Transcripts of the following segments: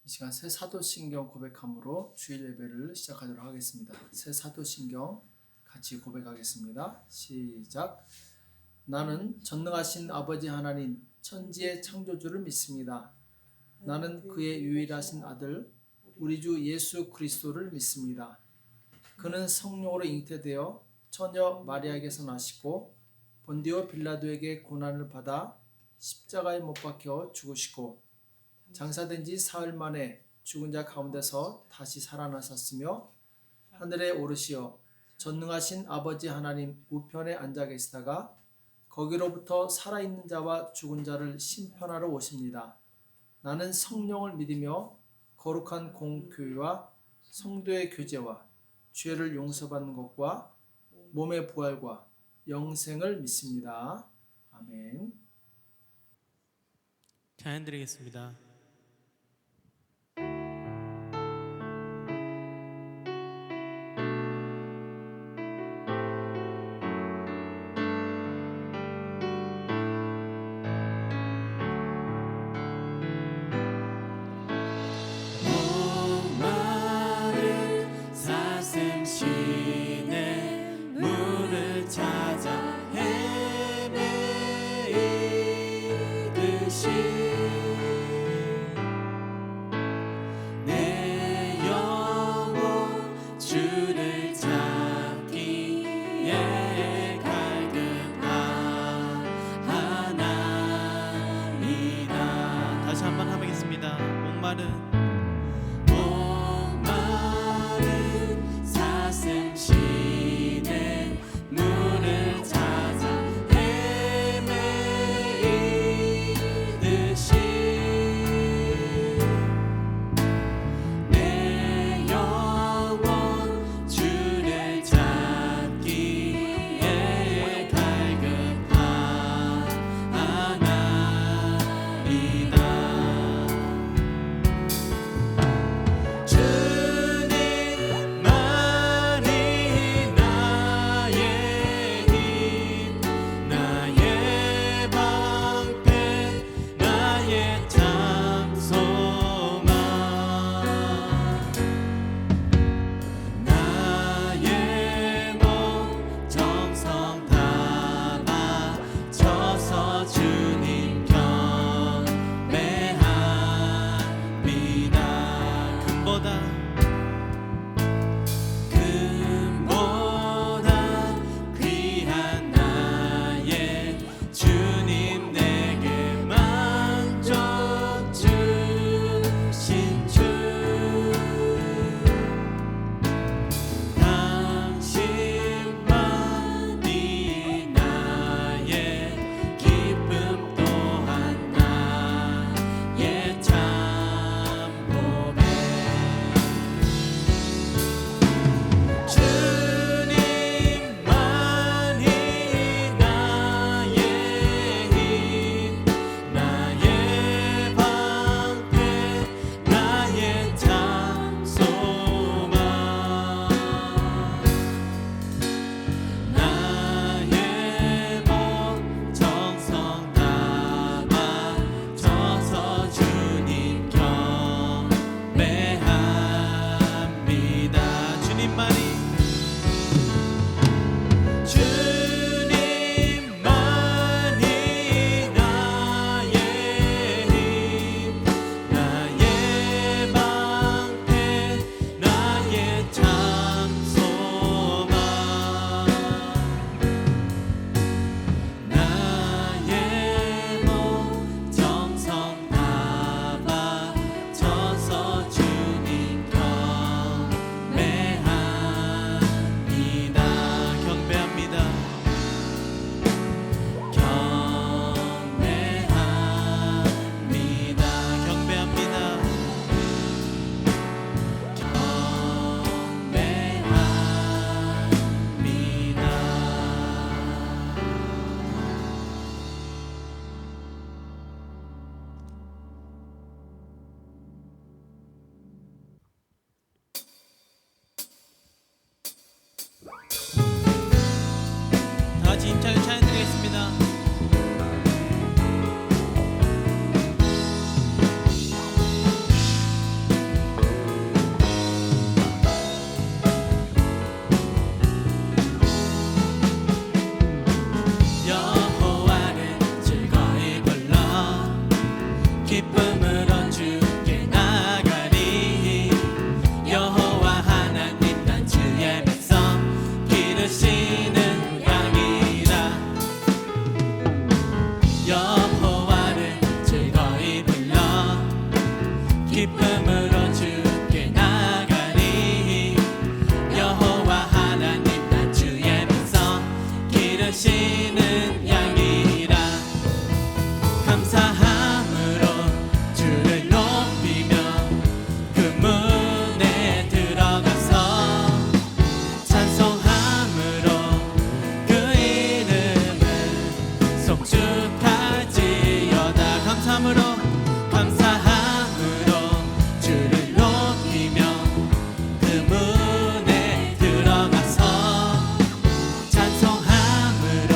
이 시간 새 사도신경 고백함으로 주일 예배를 시작하도록 하겠습니다. 새 사도신경 같이 고백하겠습니다. 시작. 나는 전능하신 아버지 하나님 천지의 창조주를 믿습니다. 나는 그의 유일하신 아들 우리 주 예수 그리스도를 믿습니다. 그는 성령으로 잉태되어 처녀 마리아에게서 나시고 본디오 빌라도에게 고난을 받아 십자가에 못 박혀 죽으시고 장사된 지 사흘 만에 죽은 자 가운데서 다시 살아나셨으며 하늘에 오르시어 전능하신 아버지 하나님 우편에 앉아 계시다가 거기로부터 살아있는 자와 죽은 자를 심판하러 오십니다. 나는 성령을 믿으며 거룩한 공교회와 성도의 교제와 죄를 용서받는 것과 몸의 부활과 영생을 믿습니다. 아멘. 찬양 드리겠습니다. 감사함으로 감사함으로 주를 높이며 그 문에 들어가서 찬송함으로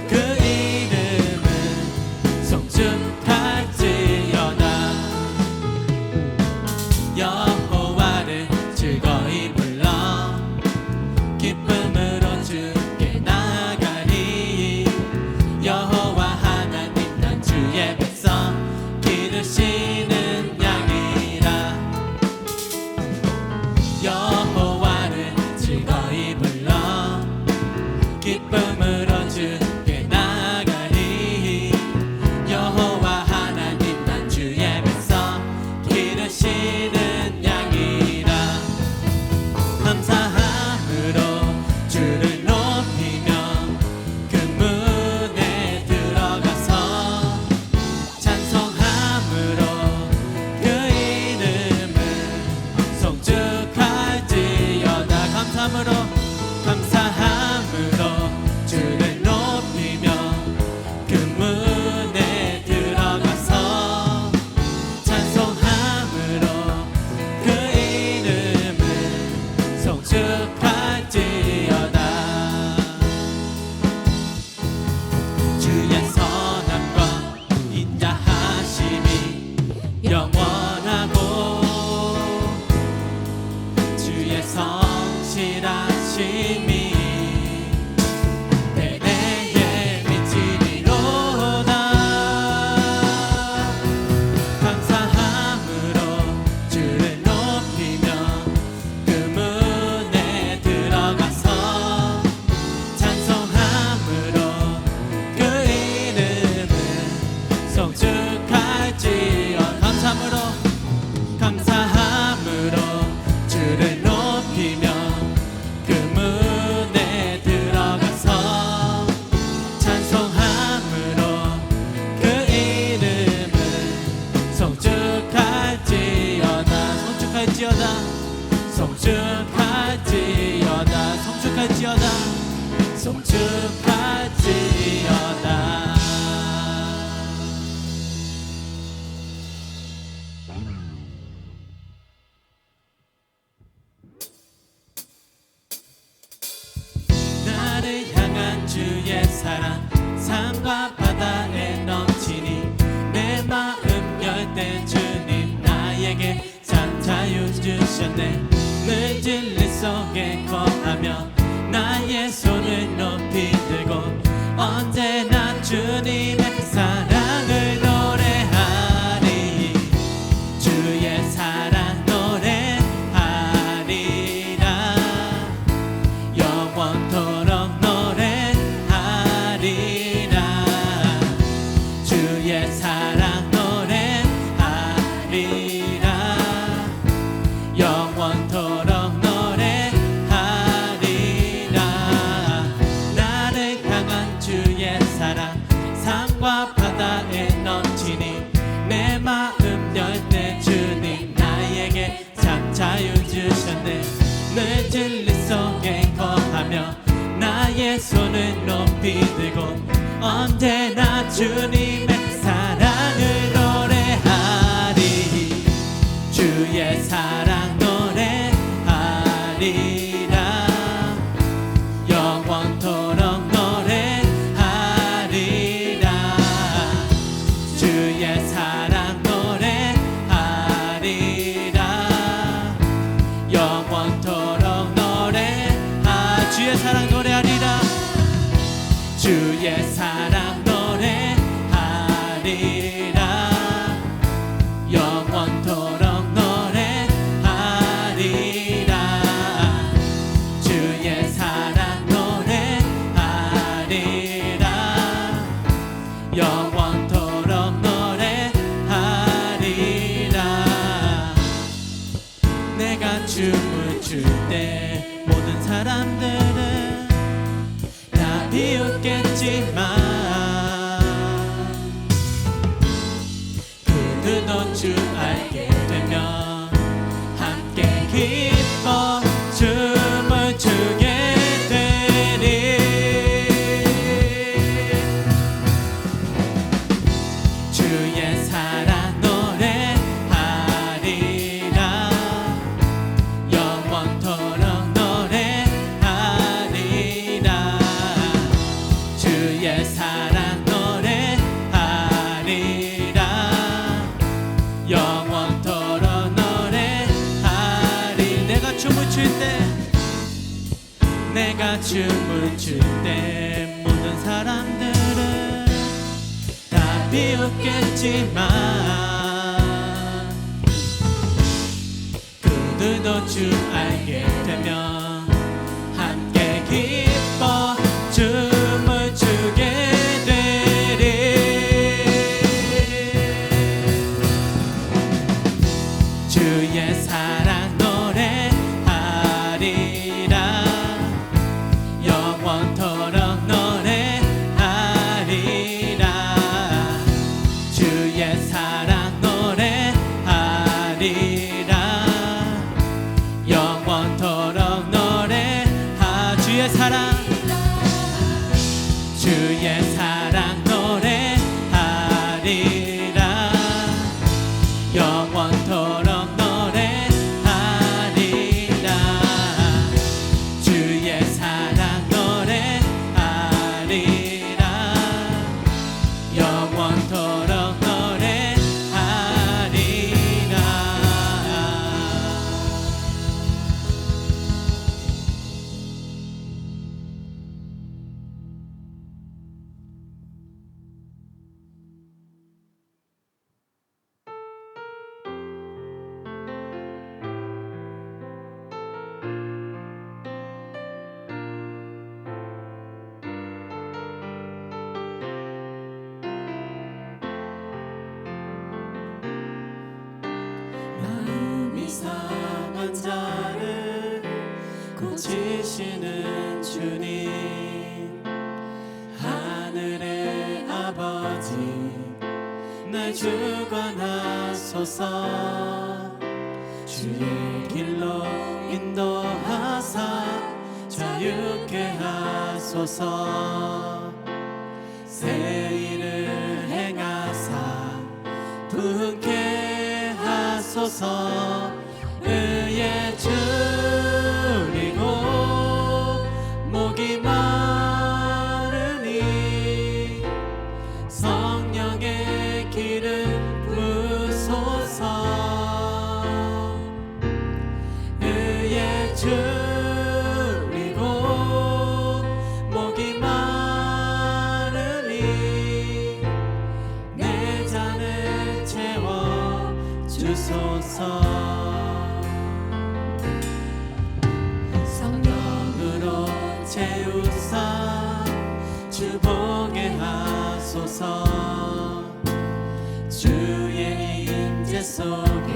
그 이름을 송축할지어다. 여호와를 즐거이 불러 기쁨으로 주께 나아가리. 여호와 하나님 난 주의 백성 기르시는 양이라. 여호와를 즐거이 불러 기쁨으로 주께 나아가리. 여호와 하나님 난 주의 백성 기르시는 양이라. 감사함으로 주를 높이며 그 문에 들어가서 찬송함으로 그 이름을 송축할지어다. 감사함으로 주를 높이며 그 문에 들어가서 찬송함으로 그 이름을 송축할지어다. 주의 선함과 인자하심이 영원하고 주의 성실하심이 대대에 미치리로다. 감사함으로 주를 높이며 그 문에 들어가서 찬송함으로 그 이름을 송축할지어다. 감사함으로 주를 높이며 그 문에 들어가서 찬송함으로 그 이름을 송축할지어다. 송축할지어다. 나를 향한 주의 사랑 산과 바다에 넘치니 내 마음 열 때 주님 나에게 참 자유 주셨네. 늘 진리 속에 거하며 나의 손을 높이 들고 언제나 주님의 사랑을 노래하리. 주의 사랑 노래하리라. 영원토록 노래하리라. 주의 사랑 노래하리라. 영원토록 노래하리라. 나를 향한 주의 사랑 산과 바다에 넘치니 내 마음 열 때 주님 나에게 참 자유 주셨네. 늘 진리 속에 거하며 나의 손을 높이 들고 언제나 주님의 사랑을 노래하리. 주의 사랑 노래하리라. 영원토록 노래하리라. 주의 사랑 노래하리라. 영원토록 주의 사랑 노래하리라. 주의 사랑 노래하리라. 영원토록 노래하리라. 주의 사랑 노래하리라. 영원토록 노래하리라. 내가 춤을 출 때 모든 사람들은 다 비웃겠지만 주의 사랑 노래하리라 영원토록 노래하리 내가 춤을 출 때 모든 사람들은 다 비웃겠지만 그들도 주 알게 되면 함께 기뻐 춤을 추게 되리 주의 사랑 노래하리라 영원토록 노래하리라 주의 사랑 노래하리라 영원토록 주의 사랑 노래하리라 영원토록 노래하리라 주의 사랑 노래하리라 영원토록 노래하리라 마음이 상한 자를 고치시는 주님 하늘의 아버지 날 주관하소서 주의 길로 인도하사 자유케 하소서 새 일을 행하사 부흥케 하소서 의에 줄이고 목이 마르니 성령의 기름 부소서 의에 줄이고 목이 마르니 내 잔을 채워 주소서 성령으로 채우사 주보게 하소서 주의 임재 속에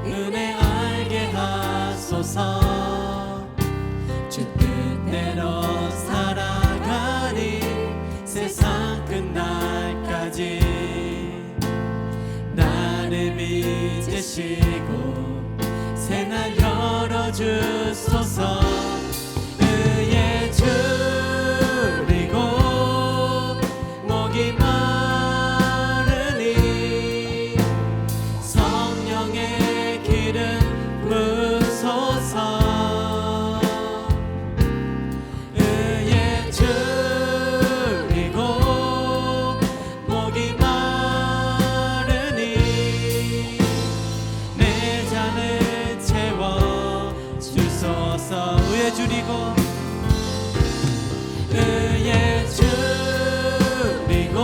은혜 알게 하소서 주 뜻대로 살아가니 세상 끝날까지 나를 믿으시고 새날 열어주소서 의에 줄이고 목이 마르니 성령의 기름 부소서 의에 줄이고 목이 마르니 내 잔을 채워 주소서 의에 줄이고 의에 줄이고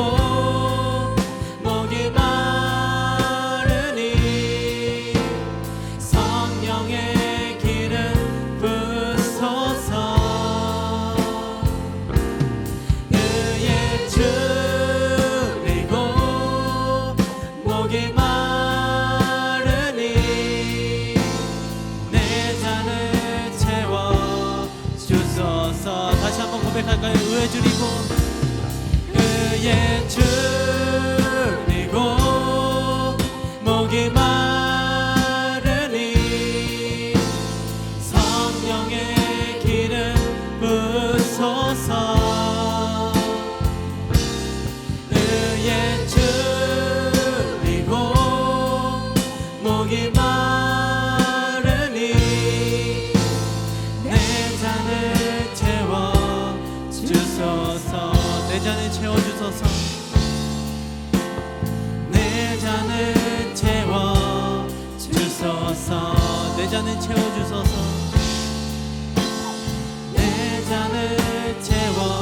목이 마르니 성령의 기름 부소서 의에 줄이고 목이 마르니 내 잔을 채워 주소서 다시 한번 고백할까요? 의에 줄이고 의에 줄이고 목이 마르니 성령의 기름 부소서 의에 줄이고 목이 마르니 내 잔을 채워 주소서 내 잔을 채워주소서. 내 잔을 채워주소서. 내 잔을 채워주소서. 내 잔을 채워주소서.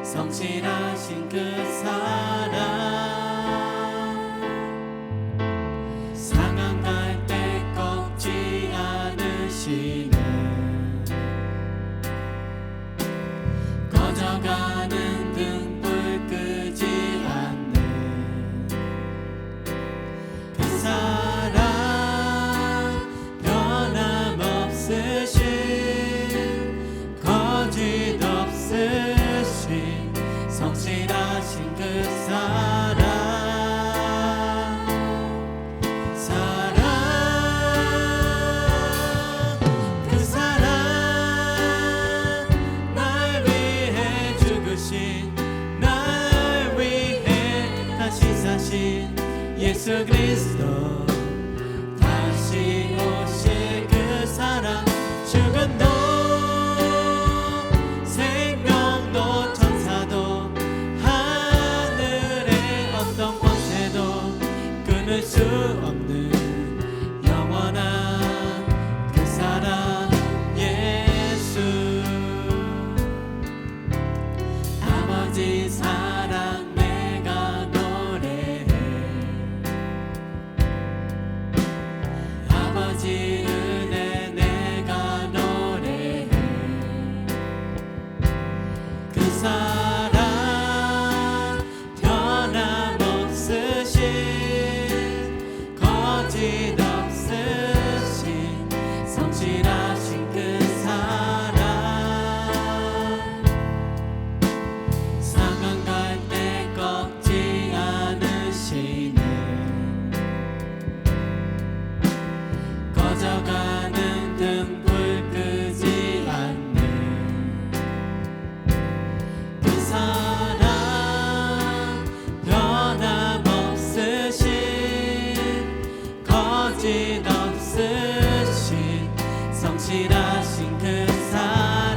성실하신 그 사랑 상한 갈 때 꺾지 않으시는 꺼져가는 등불 끄지 않는 그 사랑 변함없으신 거짓 없으신 성실하신 그 사랑 그 사랑 날 위해 죽으신 날 위해 다시 사신 예수 그리스도 다시 오실 그 사랑 죽음도 생명도 천사도 하늘의 어떤 권세도 끊을 수 없는 영원한 그 사랑 예수 아버지 사랑 내가 노래해 아버지 은혜 내가 노래해 그 사랑 변함없으신 거짓 없으신 성실하신 그 사랑 상한 갈 때 꺾지 않으시는 꺼져가는 등불 끄지 않는 그 사랑 변함없으신 거짓 없으신 성실하신 그 사랑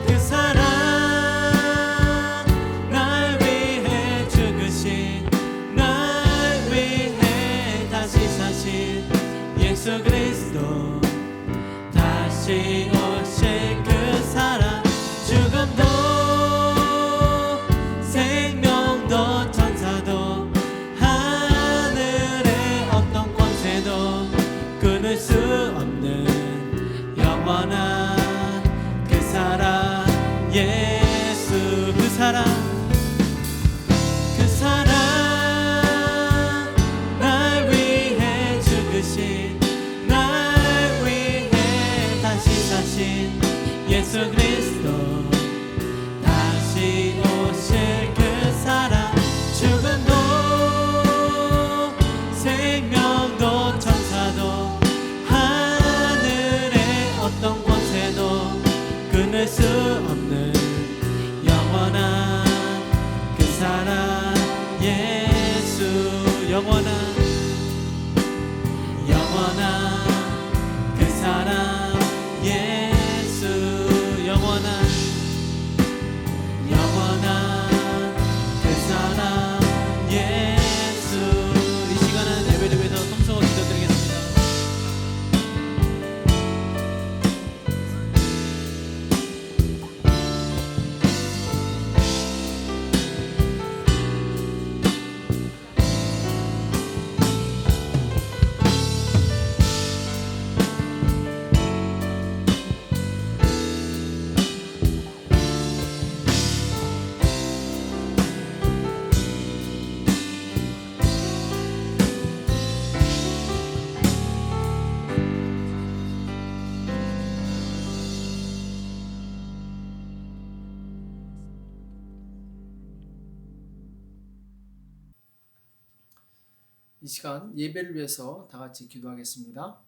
그 사랑 날 위해 죽으신 날 위해 다시 사신 예수 그리스도 다시 오실 그 사랑 죽음도 생명도 천사도 하늘의 어떤 권세도 끊을 수 없는 영원한 그 사랑 예수 그 사랑 그 사랑 날 위해 죽으신 날 위해 다시 사신 예수 그리스도 다시 오실 그 사랑 죽음도 생명도 천사도 하늘의 어떤 권세도 끊을 수 없는 영원한 그 사랑 예수 영원한 그 사랑 예수 영원한 그 사랑 예수 이 시간은 예배드리면서 통성으로 기도드리겠습니다. 이 시간 예배를 위해서 다 같이 기도하겠습니다.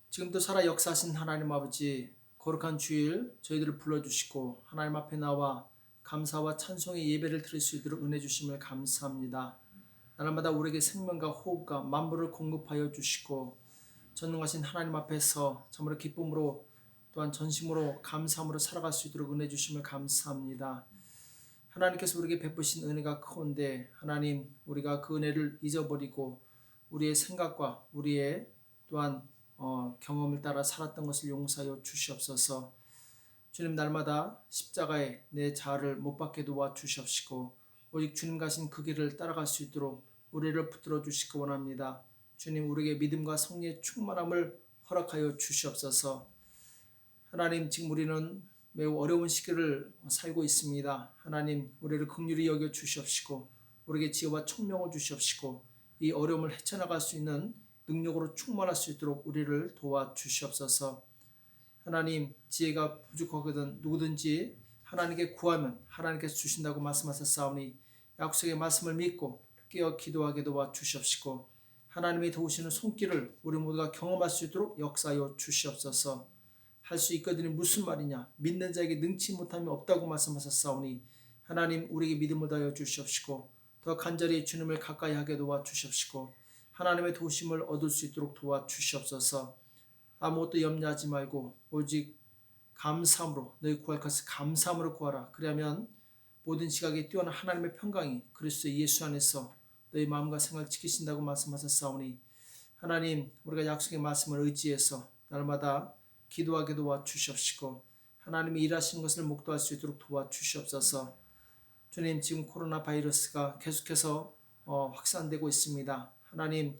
지금도 살아 역사하신 하나님 아버지, 거룩한 주일 저희들을 불러주시고 하나님 앞에 나와 감사와 찬송의 예배를 드릴 수 있도록 은혜 주심을 감사합니다. 날마다 우리에게 생명과 호흡과 만물을 공급하여 주시고 전능하신 하나님 앞에서 참으로 기쁨으로 또한 전심으로 감사함으로 살아갈 수 있도록 은혜 주심을 감사합니다. 하나님께서 우리에게 베푸신 은혜가 크온데 하나님, 우리가 그 은혜를 잊어버리고 우리의 생각과 우리의 또한 경험을 따라 살았던 것을 용서하여 주시옵소서. 주님, 날마다 십자가에 내 자아를 못 박게 도와 주시옵시고 오직 주님 가신 그 길을 따라갈 수 있도록 우리를 붙들어 주시기 원합니다. 주님, 우리에게 믿음과 성령의 충만함을 허락하여 주시옵소서. 하나님, 지금 우리는 매우 어려운 시기를 살고 있습니다. 하나님, 우리를 긍휼히 여겨 주시옵시고 우리에게 지혜와 총명을 주시옵시고 이 어려움을 헤쳐나갈 수 있는 능력으로 충만할 수 있도록 우리를 도와주시옵소서. 하나님, 지혜가 부족하거든 누구든지 하나님께 구하면 하나님께서 주신다고 말씀하셨사오니 약속의 말씀을 믿고 깨어 기도하게 도와주시옵시고 하나님이 도우시는 손길을 우리 모두가 경험할 수 있도록 역사하여 주시옵소서. 할 수 있거든이 무슨 말이냐? 믿는 자에게 능치 못함이 없다고 말씀하셨사오니 하나님, 우리에게 믿음을 다하여 주시옵시고 더 간절히 주님을 가까이 하게 도와주시옵시고 하나님의 도우심을 얻을 수 있도록 도와주시옵소서. 아무것도 염려하지 말고 오직 감사함으로 너희 구할 것을 감사함으로 구하라. 그러면 모든 시각에 뛰어난 하나님의 평강이 그리스도 예수 안에서 너희 마음과 생각을 지키신다고 말씀하셨사오니 하나님, 우리가 약속의 말씀을 의지해서 날마다 기도하게 도와주시옵시고 하나님이 일하시는 것을 목도할 수 있도록 도와주시옵소서. 주님, 지금 코로나 바이러스가 계속해서 확산되고 있습니다. 하나님,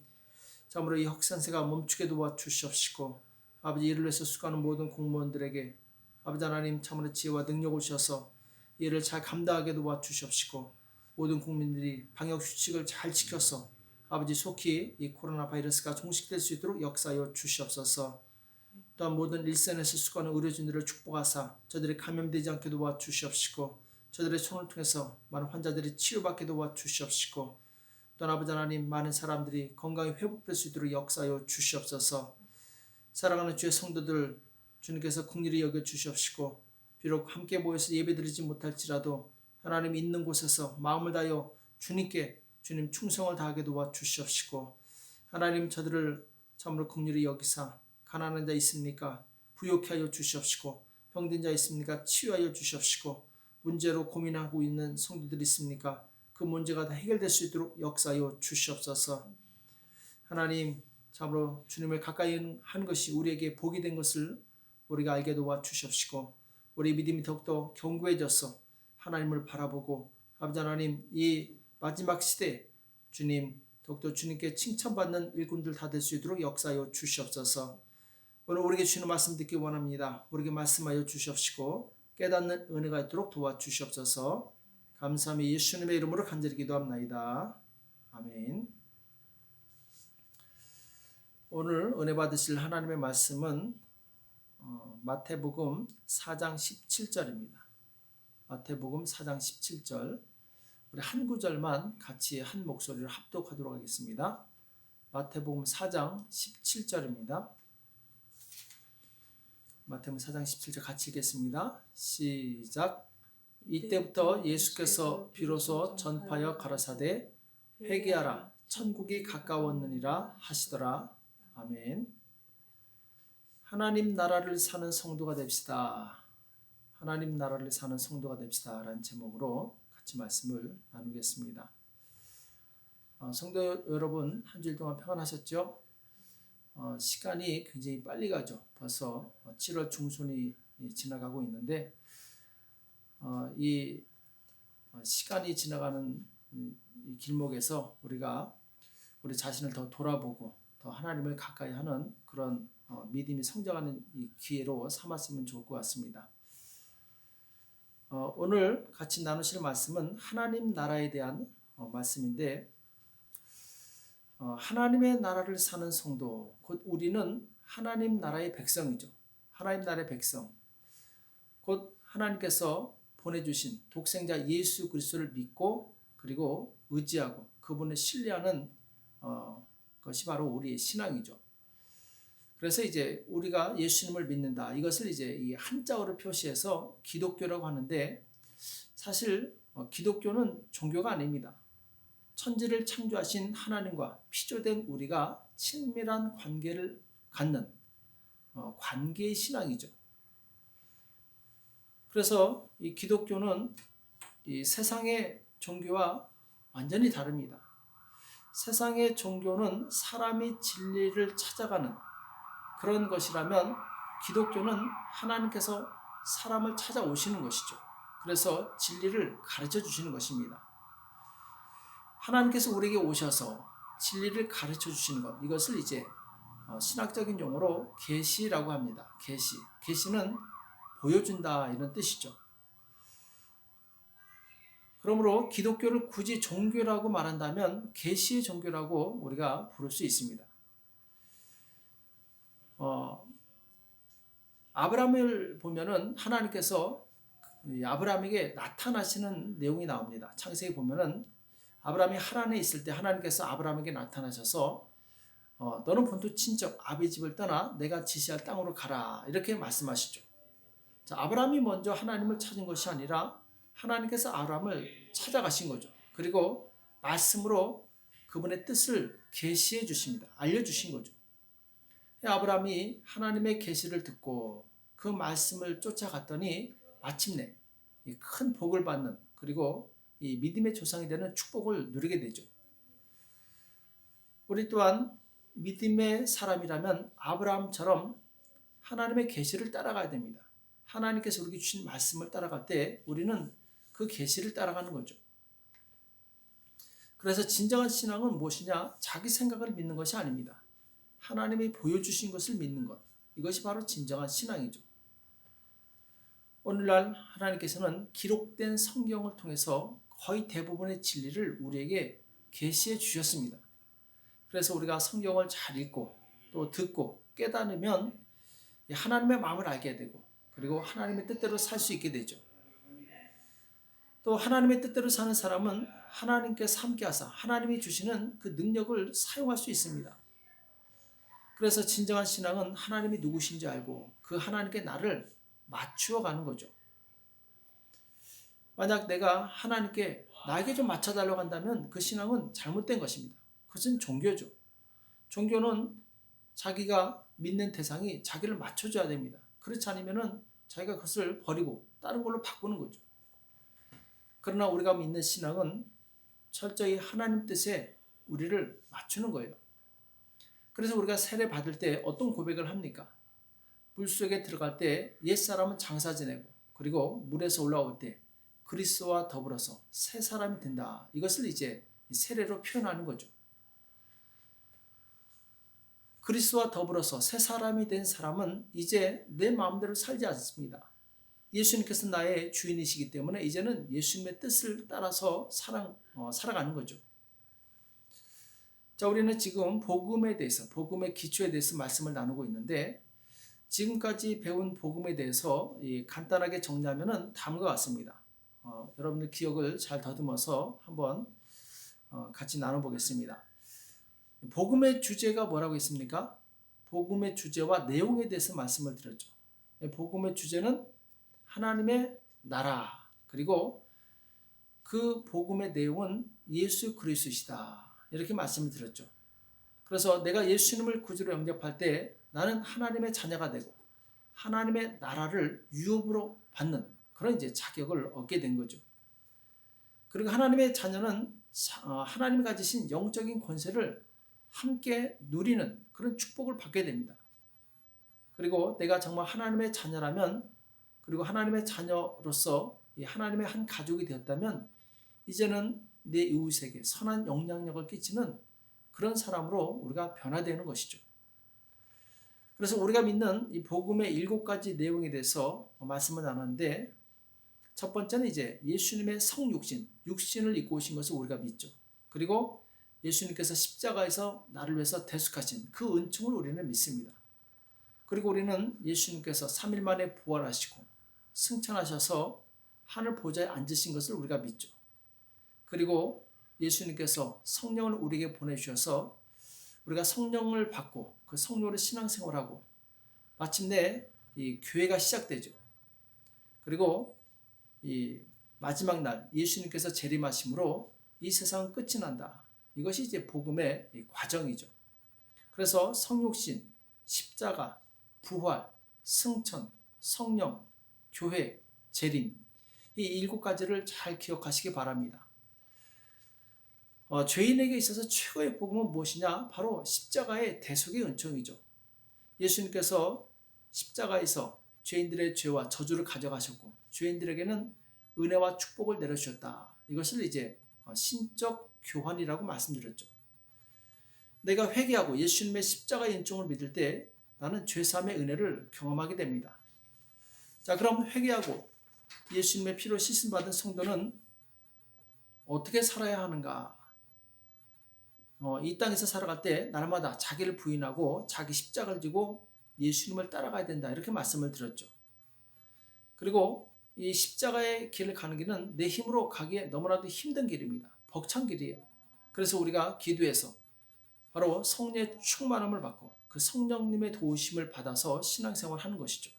참으로 이 확산세가 멈추게 도와주시옵시고 아버지, 이를 위해서 수고하는 모든 공무원들에게 아버지 하나님, 참으로 지혜와 능력을 주셔서 이를 잘 감당하게 도와주시옵시고 모든 국민들이 방역수칙을 잘 지켜서 아버지 속히 이 코로나 바이러스가 종식될 수 있도록 역사하여 주시옵소서. 또한 모든 일선에서 수고하는 의료진들을 축복하사 저들이 감염되지 않게 도와주시옵시고 저들의 손을 통해서 많은 환자들이 치유받게 도와주시옵시고 또한 아버지 하나님, 많은 사람들이 건강이 회복될 수 있도록 역사하여 주시옵소서. 사랑하는 주의 성도들, 주님께서 긍휼히 여겨 주시옵시고 비록 함께 모여서 예배드리지 못할지라도 하나님 있는 곳에서 마음을 다하여 주님께 주님 충성을 다하게 도와주시옵시고 하나님, 저들을 참으로 긍휼히 여기사 가난한 자 있습니까? 부요케 하여 주시옵시고 병든 자 있습니까? 치유하여 주시옵시고 문제로 고민하고 있는 성도들 있습니까? 그 문제가 다 해결될 수 있도록 역사하여 주시옵소서. 하나님, 참으로 주님을 가까이 한 것이 우리에게 복이 된 것을 우리가 알게 도와주시옵시고 우리 믿음이 더욱더 견고해져서 하나님을 바라보고 아버지 하나님, 이 마지막 시대에 주님 더욱더 주님께 칭찬받는 일꾼들 다 될 수 있도록 역사하여 주시옵소서. 오늘 우리에게 주시는 말씀 듣기 원합니다. 우리에게 말씀하여 주시옵시고 깨닫는 은혜가 있도록 도와주시옵소서. 감사하며 예수님의 이름으로 간절히 기도합나이다. 아멘. 오늘 은혜 받으실 하나님의 말씀은 마태복음 4장 17절입니다. 마태복음 4장 17절, 우리 한 구절만 같이 한 목소리로 합독하도록 하겠습니다. 마태복음 4장 17절입니다. 마태복음 4장 17절 같이 읽겠습니다. 시작. 이때부터 예수께서 비로소 전파하여 가라사대 회개하라 천국이 가까웠느니라 하시더라. 아멘. 하나님 나라를 사는 성도가 됩시다. 하나님 나라를 사는 성도가 됩시다 라는 제목으로 같이 말씀을 나누겠습니다. 성도 여러분, 한 주일 동안 평안하셨죠? 시간이 굉장히 빨리 가죠. 벌써 7월 중순이 지나가고 있는데 이 시간이 지나가는 이 길목에서 우리가 우리 자신을 더 돌아보고 더 하나님을 가까이 하는 그런 믿음이 성장하는 이 기회로 삼았으면 좋을 것 같습니다. 오늘 같이 나누실 말씀은 하나님 나라에 대한 말씀인데 하나님의 나라를 사는 성도, 곧 우리는 하나님 나라의 백성이죠. 하나님 나라의 백성, 곧 하나님께서 보내주신 독생자 예수 그리스도를 믿고 그리고 의지하고 그분을 신뢰하는 것이 바로 우리의 신앙이죠. 그래서 이제 우리가 예수님을 믿는다. 이것을 이제 이 한자어로 표시해서 기독교라고 하는데 사실 기독교는 종교가 아닙니다. 천지를 창조하신 하나님과 피조된 우리가 친밀한 관계를 갖는 관계의 신앙이죠. 그래서 이 기독교는 이 세상의 종교와 완전히 다릅니다. 세상의 종교는 사람이 진리를 찾아가는 그런 것이라면 기독교는 하나님께서 사람을 찾아오시는 것이죠. 그래서 진리를 가르쳐 주시는 것입니다. 하나님께서 우리에게 오셔서 진리를 가르쳐 주시는 것, 이것을 이제 신학적인 용어로 계시라고 합니다. 계시는 보여준다 이런 뜻이죠. 그러므로 기독교를 굳이 종교라고 말한다면 계시의 종교라고 우리가 부를 수 있습니다. 아브라함을 보면은 하나님께서 아브라함에게 나타나시는 내용이 나옵니다. 창세기 보면은 아브라함이 하란에 있을 때 하나님께서 아브라함에게 나타나셔서 너는 본토 친척 아비 집을 떠나 내가 지시할 땅으로 가라 이렇게 말씀하시죠. 자, 아브라함이 먼저 하나님을 찾은 것이 아니라 하나님께서 아브라함을 찾아가신 거죠. 그리고 말씀으로 그분의 뜻을 계시해 주십니다. 알려주신 거죠. 아브라함이 하나님의 계시를 듣고 그 말씀을 쫓아갔더니 마침내 큰 복을 받는 그리고 이 믿음의 조상이 되는 축복을 누리게 되죠. 우리 또한 믿음의 사람이라면 아브라함처럼 하나님의 계시를 따라가야 됩니다. 하나님께서 우리에게 주신 말씀을 따라갈 때 우리는 그 계시를 따라가는 거죠. 그래서 진정한 신앙은 무엇이냐? 자기 생각을 믿는 것이 아닙니다. 하나님이 보여주신 것을 믿는 것. 이것이 바로 진정한 신앙이죠. 오늘날 하나님께서는 기록된 성경을 통해서 거의 대부분의 진리를 우리에게 계시해 주셨습니다. 그래서 우리가 성경을 잘 읽고 또 듣고 깨달으면 하나님의 마음을 알게 되고 그리고 하나님의 뜻대로 살 수 있게 되죠. 또 하나님의 뜻대로 사는 사람은 하나님께서 함께하사 하나님이 주시는 그 능력을 사용할 수 있습니다. 그래서 진정한 신앙은 하나님이 누구신지 알고 그 하나님께 나를 맞추어 가는 거죠. 만약 내가 하나님께 나에게 좀 맞춰달라고 한다면 그 신앙은 잘못된 것입니다. 그것은 종교죠. 종교는 자기가 믿는 대상이 자기를 맞춰줘야 됩니다. 그렇지 않으면 자기가 그것을 버리고 다른 걸로 바꾸는 거죠. 그러나 우리가 믿는 신앙은 철저히 하나님 뜻에 우리를 맞추는 거예요. 그래서 우리가 세례 받을 때 어떤 고백을 합니까? 물속에 들어갈 때 옛사람은 장사 지내고 그리고 물에서 올라올 때 그리스도와 더불어서 새 사람이 된다. 이것을 이제 세례로 표현하는 거죠. 그리스도와 더불어서 새 사람이 된 사람은 이제 내 마음대로 살지 않습니다. 예수님께서 나의 주인이시기 때문에 이제는 예수님의 뜻을 따라서 살아가는 거죠. 자, 우리는 지금 복음에 대해서, 복음의 기초에 대해서 말씀을 나누고 있는데 지금까지 배운 복음에 대해서 간단하게 정리하면 다음과 같습니다. 여러분들 기억을 잘 더듬어서 한번 같이 나눠보겠습니다. 복음의 주제가 뭐라고 했습니까? 복음의 주제와 내용에 대해서 말씀을 드렸죠. 복음의 주제는 하나님의 나라 그리고 그 복음의 내용은 예수 그리스도시다 이렇게 말씀을 드렸죠. 그래서 내가 예수님을 구주로 영접할 때 나는 하나님의 자녀가 되고 하나님의 나라를 유업으로 받는 그런 이제 자격을 얻게 된 거죠. 그리고 하나님의 자녀는 하나님이 가지신 영적인 권세를 함께 누리는 그런 축복을 받게 됩니다. 그리고 내가 정말 하나님의 자녀라면 그리고 하나님의 자녀로서 하나님의 한 가족이 되었다면 이제는 내 이웃에게 선한 영향력을 끼치는 그런 사람으로 우리가 변화되는 것이죠. 그래서 우리가 믿는 이 복음의 7가지 내용에 대해서 말씀을 나눴는데 첫 번째는 이제 예수님의 성육신, 육신을 입고 오신 것을 우리가 믿죠. 그리고 예수님께서 십자가에서 나를 위해서 대속하신 그 은총을 우리는 믿습니다. 그리고 우리는 예수님께서 3일 만에 부활하시고 승천하셔서 하늘 보좌에 앉으신 것을 우리가 믿죠. 그리고 예수님께서 성령을 우리에게 보내주셔서 우리가 성령을 받고 그 성령으로 신앙생활하고 마침내 이 교회가 시작되죠. 그리고 이 마지막 날 예수님께서 재림하심으로 이 세상은 끝이 난다. 이것이 이제 복음의 과정이죠. 그래서 성육신, 십자가, 부활, 승천, 성령, 교회, 재림 이 7가지를 잘 기억하시기 바랍니다. 죄인에게 있어서 최고의 복음은 무엇이냐? 바로 십자가의 대속의 은총이죠. 예수님께서 십자가에서 죄인들의 죄와 저주를 가져가셨고 죄인들에게는 은혜와 축복을 내려주셨다. 이것을 이제 신적 교환이라고 말씀드렸죠. 내가 회개하고 예수님의 십자가의 은총을 믿을 때 나는 죄사함의 은혜를 경험하게 됩니다. 자, 그럼 회개하고 예수님의 피로 씻음받은 성도는 어떻게 살아야 하는가? 이 땅에서 살아갈 때 날마다 자기를 부인하고 자기 십자가를 지고 예수님을 따라가야 된다. 이렇게 말씀을 드렸죠. 그리고 이 십자가의 길을 가는 길은 내 힘으로 가기에 너무나도 힘든 길입니다. 벅찬 길이에요. 그래서 우리가 기도해서 바로 성령의 충만함을 받고 그 성령님의 도우심을 받아서 신앙생활을 하는 것이죠.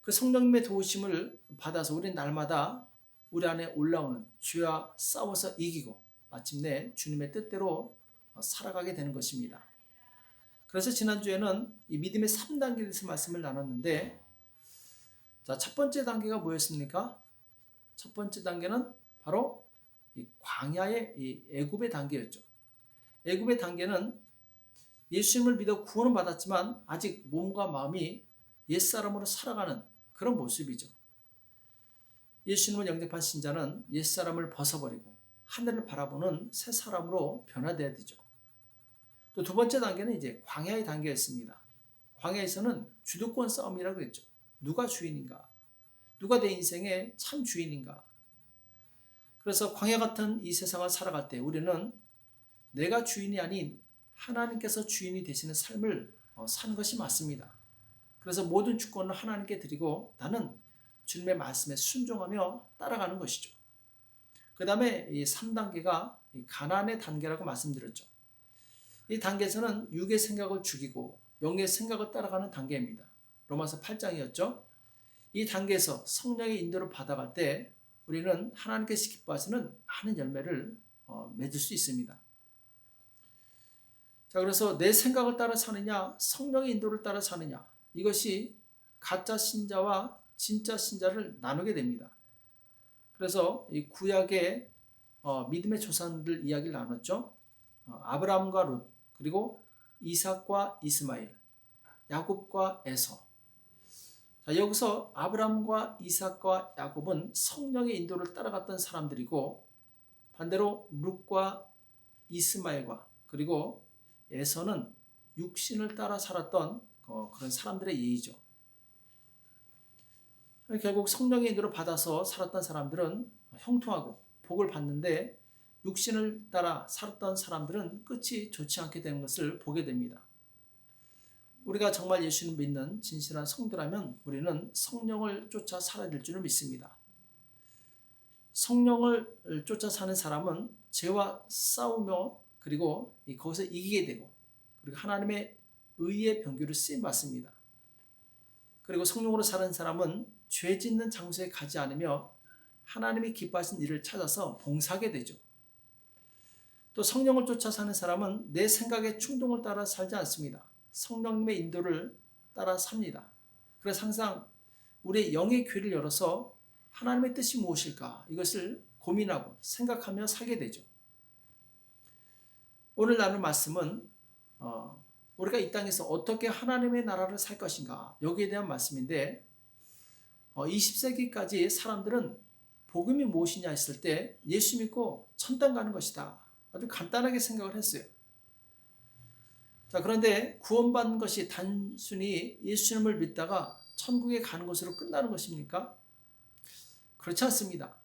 그 성령님의 도우심을 받아서 우리는 날마다 우리 안에 올라오는 죄와 싸워서 이기고 마침내 주님의 뜻대로 살아가게 되는 것입니다. 그래서 지난주에는 이 믿음의 3단계에 대해서 말씀을 나눴는데 자, 첫 번째 단계가 뭐였습니까? 첫 번째 단계는 바로 이 광야의 이 애굽의 단계였죠. 애굽의 단계는 예수님을 믿어 구원을 받았지만 아직 몸과 마음이 옛사람으로 살아가는 그런 모습이죠. 예수님을 영접한 신자는 옛사람을 벗어버리고 하늘을 바라보는 새 사람으로 변화돼야 되죠. 또 두 번째 단계는 이제 광야의 단계였습니다. 광야에서는 주도권 싸움이라고 했죠. 누가 주인인가? 누가 내 인생의 참 주인인가? 그래서 광야 같은 이 세상을 살아갈 때 우리는 내가 주인이 아닌 하나님께서 주인이 되시는 삶을 사는 것이 맞습니다. 그래서 모든 주권을 하나님께 드리고 나는 주님의 말씀에 순종하며 따라가는 것이죠. 그 다음에 이 3단계가 가나안의 단계라고 말씀드렸죠. 이 단계에서는 육의 생각을 죽이고 영의 생각을 따라가는 단계입니다. 로마서 8장이었죠. 이 단계에서 성령의 인도를 받아갈 때 우리는 하나님께서 기뻐하시는 많은 열매를 맺을 수 있습니다. 자, 그래서 내 생각을 따라 사느냐 성령의 인도를 따라 사느냐 이것이 가짜 신자와 진짜 신자를 나누게 됩니다. 그래서 이 구약의 믿음의 조상들 이야기를 나눴죠. 아브라함과 룻 그리고 이삭과 이스마엘 야곱과 에서. 자, 여기서 아브라함과 이삭과 야곱은 성령의 인도를 따라갔던 사람들이고 반대로 룻과 이스마엘과 그리고 에서는 육신을 따라 살았던 그런 사람들의 예의죠. 결국 성령의 인도를 받아서 살았던 사람들은 형통하고 복을 받는데 육신을 따라 살았던 사람들은 끝이 좋지 않게 되는 것을 보게 됩니다. 우리가 정말 예수를 믿는 진실한 성도라면 우리는 성령을 쫓아 살아야 될 줄을 믿습니다. 성령을 쫓아 사는 사람은 죄와 싸우며 그리고 거기서 이기게 되고 그리고 하나님의 의의 병기로 쓰임받습니다. 그리고 성령으로 사는 사람은 죄 짓는 장소에 가지 않으며 하나님이 기뻐하신 일을 찾아서 봉사하게 되죠. 또 성령을 쫓아 사는 사람은 내 생각의 충동을 따라 살지 않습니다. 성령님의 인도를 따라 삽니다. 그래서 항상 우리의 영의 귀를 열어서 하나님의 뜻이 무엇일까 이것을 고민하고 생각하며 살게 되죠. 오늘 나눌 말씀은 우리가 이 땅에서 어떻게 하나님의 나라를 살 것인가 여기에 대한 말씀인데 20세기까지 사람들은 복음이 무엇이냐 했을 때 예수 믿고 천당 가는 것이다. 아주 간단하게 생각을 했어요. 자, 그런데 구원받는 것이 단순히 예수님을 믿다가 천국에 가는 것으로 끝나는 것입니까? 그렇지 않습니다.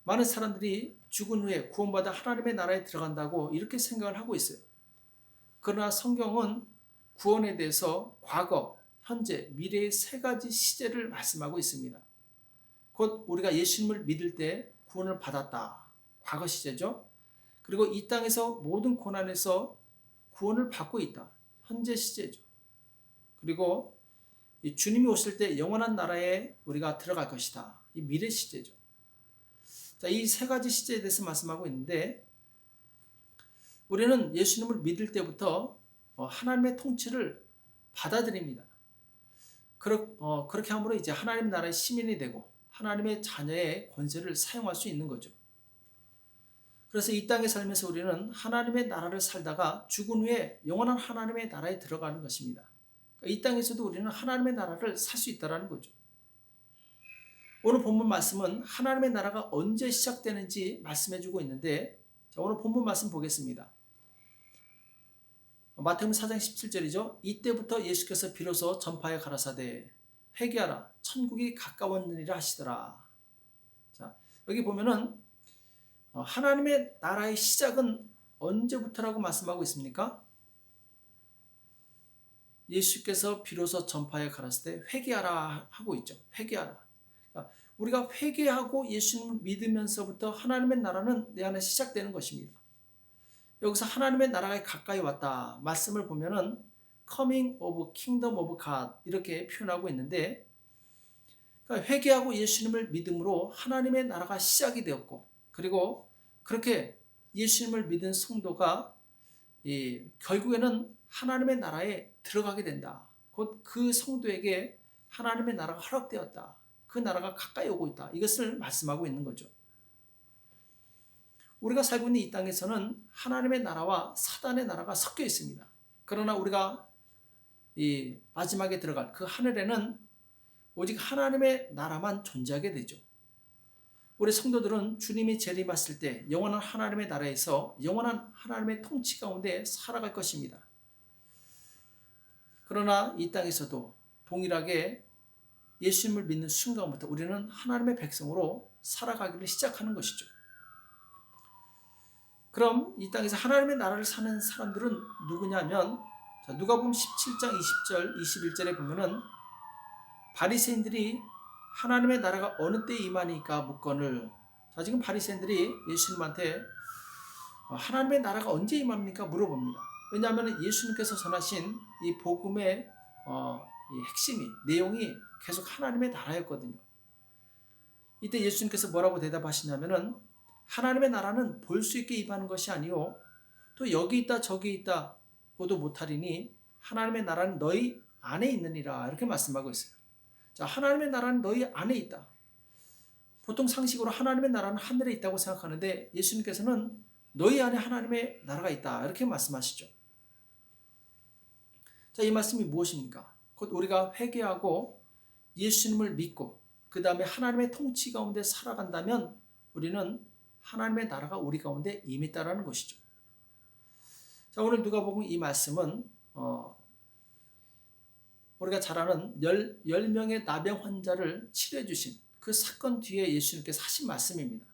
많은 사람들이 죽은 후에 구원받아 하나님의 나라에 들어간다고 이렇게 생각을 하고 있어요. 그러나 성경은 구원에 대해서 과거, 현재, 미래의 3가지 시제를 말씀하고 있습니다. 곧 우리가 예수님을 믿을 때 구원을 받았다. 과거 시제죠. 그리고 이 땅에서 모든 고난에서 구원을 받고 있다. 현재 시제죠. 그리고 이 주님이 오실 때 영원한 나라에 우리가 들어갈 것이다. 이 미래 시제죠. 자, 이 세 가지 시제에 대해서 말씀하고 있는데 우리는 예수님을 믿을 때부터 하나님의 통치를 받아들입니다. 그렇게 함으로 이제 하나님 나라의 시민이 되고 하나님의 자녀의 권세를 사용할 수 있는 거죠. 그래서 이 땅에 살면서 우리는 하나님의 나라를 살다가 죽은 후에 영원한 하나님의 나라에 들어가는 것입니다. 이 땅에서도 우리는 하나님의 나라를 살 수 있다는 거죠. 오늘 본문 말씀은 하나님의 나라가 언제 시작되는지 말씀해주고 있는데 오늘 본문 말씀 보겠습니다. 마태복음 4장 17절이죠. 이때부터 예수께서 비로소 전파에 가라사대 회개하라 천국이 가까웠느니라 하시더라. 자, 여기 보면은 하나님의 나라의 시작은 언제부터라고 말씀하고 있습니까? 예수께서 비로소 전파에 가라사대 회개하라 하고 있죠. 회개하라. 우리가 회개하고 예수님을 믿으면서부터 하나님의 나라는 내 안에 시작되는 것입니다. 여기서 하나님의 나라가 가까이 왔다 말씀을 보면은 coming of kingdom of God 이렇게 표현하고 있는데 그러니까 회개하고 예수님을 믿음으로 하나님의 나라가 시작이 되었고 그리고 그렇게 예수님을 믿은 성도가 결국에는 하나님의 나라에 들어가게 된다. 곧 그 성도에게 하나님의 나라가 허락되었다. 그 나라가 가까이 오고 있다. 이것을 말씀하고 있는 거죠. 우리가 살고 있는 이 땅에서는 하나님의 나라와 사단의 나라가 섞여 있습니다. 그러나 우리가 이 마지막에 들어갈 그 하늘에는 오직 하나님의 나라만 존재하게 되죠. 우리 성도들은 주님이 재림하실 때 영원한 하나님의 나라에서 영원한 하나님의 통치 가운데 살아갈 것입니다. 그러나 이 땅에서도 동일하게 예수님을 믿는 순간부터 우리는 하나님의 백성으로 살아가기를 시작하는 것이죠. 그럼 이 땅에서 하나님의 나라를 사는 사람들은 누구냐면 누가복음 17장 20절 21절에 보면은 바리새인들이 하나님의 나라가 어느 때에 임하니까 묻거늘. 자, 지금 바리새인들이 예수님한테 하나님의 나라가 언제 임합니까? 물어봅니다. 왜냐하면 예수님께서 전하신 이 복음의 이 핵심이 내용이 계속 하나님의 나라였거든요. 이때 예수님께서 뭐라고 대답하시냐면은 하나님의 나라는 볼 수 있게 임하는 것이 아니요 또 여기 있다 저기 있다고도 못하리니 하나님의 나라는 너희 안에 있느니라 이렇게 말씀하고 있어요. 자, 하나님의 나라는 너희 안에 있다. 보통 상식으로 하나님의 나라는 하늘에 있다고 생각하는데 예수님께서는 너희 안에 하나님의 나라가 있다 이렇게 말씀하시죠. 자, 이 말씀이 무엇입니까? 곧 우리가 회개하고 예수님을 믿고 그 다음에 하나님의 통치 가운데 살아간다면 우리는 하나님의 나라가 우리 가운데 임했다라는 것이죠. 자, 오늘 누가복음 이 말씀은 우리가 잘 아는 10명의 나병 환자를 치료해 주신 그 사건 뒤에 예수님께서 하신 말씀입니다.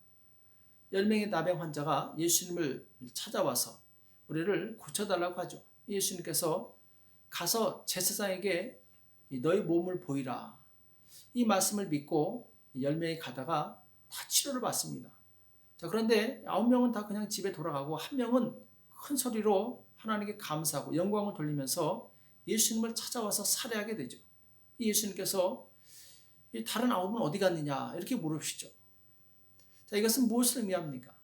10명의 나병 환자가 예수님을 찾아와서 우리를 고쳐달라고 하죠. 예수님께서 가서 제사장에게 너희 몸을 보이라. 이 말씀을 믿고 10명이 가다가 다 치료를 받습니다. 자, 그런데 9명은 다 그냥 집에 돌아가고 1명은 큰 소리로 하나님께 감사하고 영광을 돌리면서 예수님을 찾아와서 살해하게 되죠. 예수님께서 다른 9은 어디 갔느냐 이렇게 물으시죠. 자, 이것은 무엇을 의미합니까?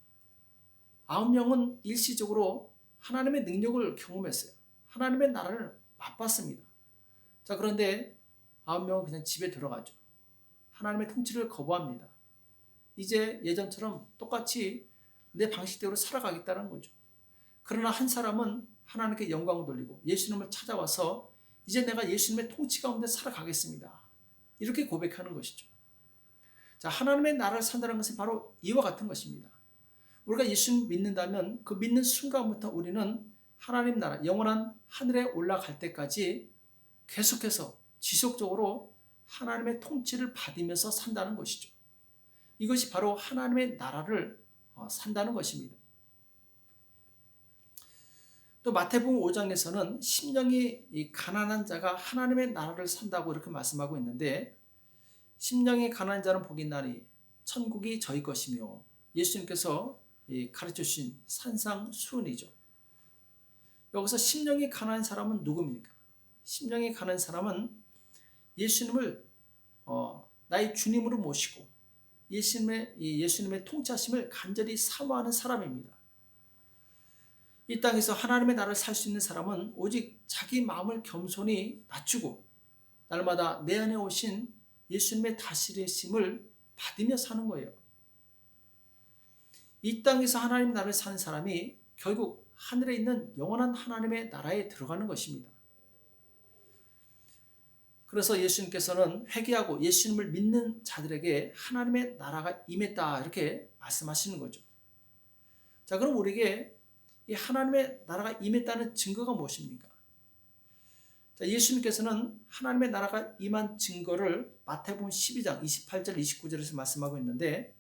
9명은 일시적으로 하나님의 능력을 경험했어요. 하나님의 나라를 맛봤습니다. 자, 그런데 9명은 그냥 집에 들어가죠. 하나님의 통치를 거부합니다. 이제 예전처럼 똑같이 내 방식대로 살아가겠다는 거죠. 그러나 한 사람은 하나님께 영광을 돌리고 예수님을 찾아와서 이제 내가 예수님의 통치 가운데 살아가겠습니다. 이렇게 고백하는 것이죠. 자, 하나님의 나라를 산다는 것은 바로 이와 같은 것입니다. 우리가 예수님 믿는다면 그 믿는 순간부터 우리는 하나님 나라, 영원한 하늘에 올라갈 때까지 계속해서 지속적으로 하나님의 통치를 받으면서 산다는 것이죠. 이것이 바로 하나님의 나라를 산다는 것입니다. 또 마태복음 5장에서는 심령이 이 가난한 자가 하나님의 나라를 산다고 이렇게 말씀하고 있는데 심령이 가난한 자는 복이 있나니 천국이 저희 것이며 예수님께서 가르쳐 주신 산상수훈이죠. 여기서 심령이 가난한 사람은 누굽니까? 심령이 가난한 사람은 예수님을 나의 주님으로 모시고 예수님의 통치하심을 간절히 사모하는 사람입니다. 이 땅에서 하나님의 나라를 살 수 있는 사람은 오직 자기 마음을 겸손히 낮추고 날마다 내 안에 오신 예수님의 다스리심을 받으며 사는 거예요. 이 땅에서 하나님의 나라를 사는 사람이 결국 하늘에 있는 영원한 하나님의 나라에 들어가는 것입니다. 그래서 예수님께서는 회개하고 예수님을 믿는 자들에게 하나님의 나라가 임했다 이렇게 말씀하시는 거죠. 자, 그럼 우리에게 이 하나님의 나라가 임했다는 증거가 무엇입니까? 자, 예수님께서는 하나님의 나라가 임한 증거를 마태복음 12장 28절 29절에서 말씀하고 있는데,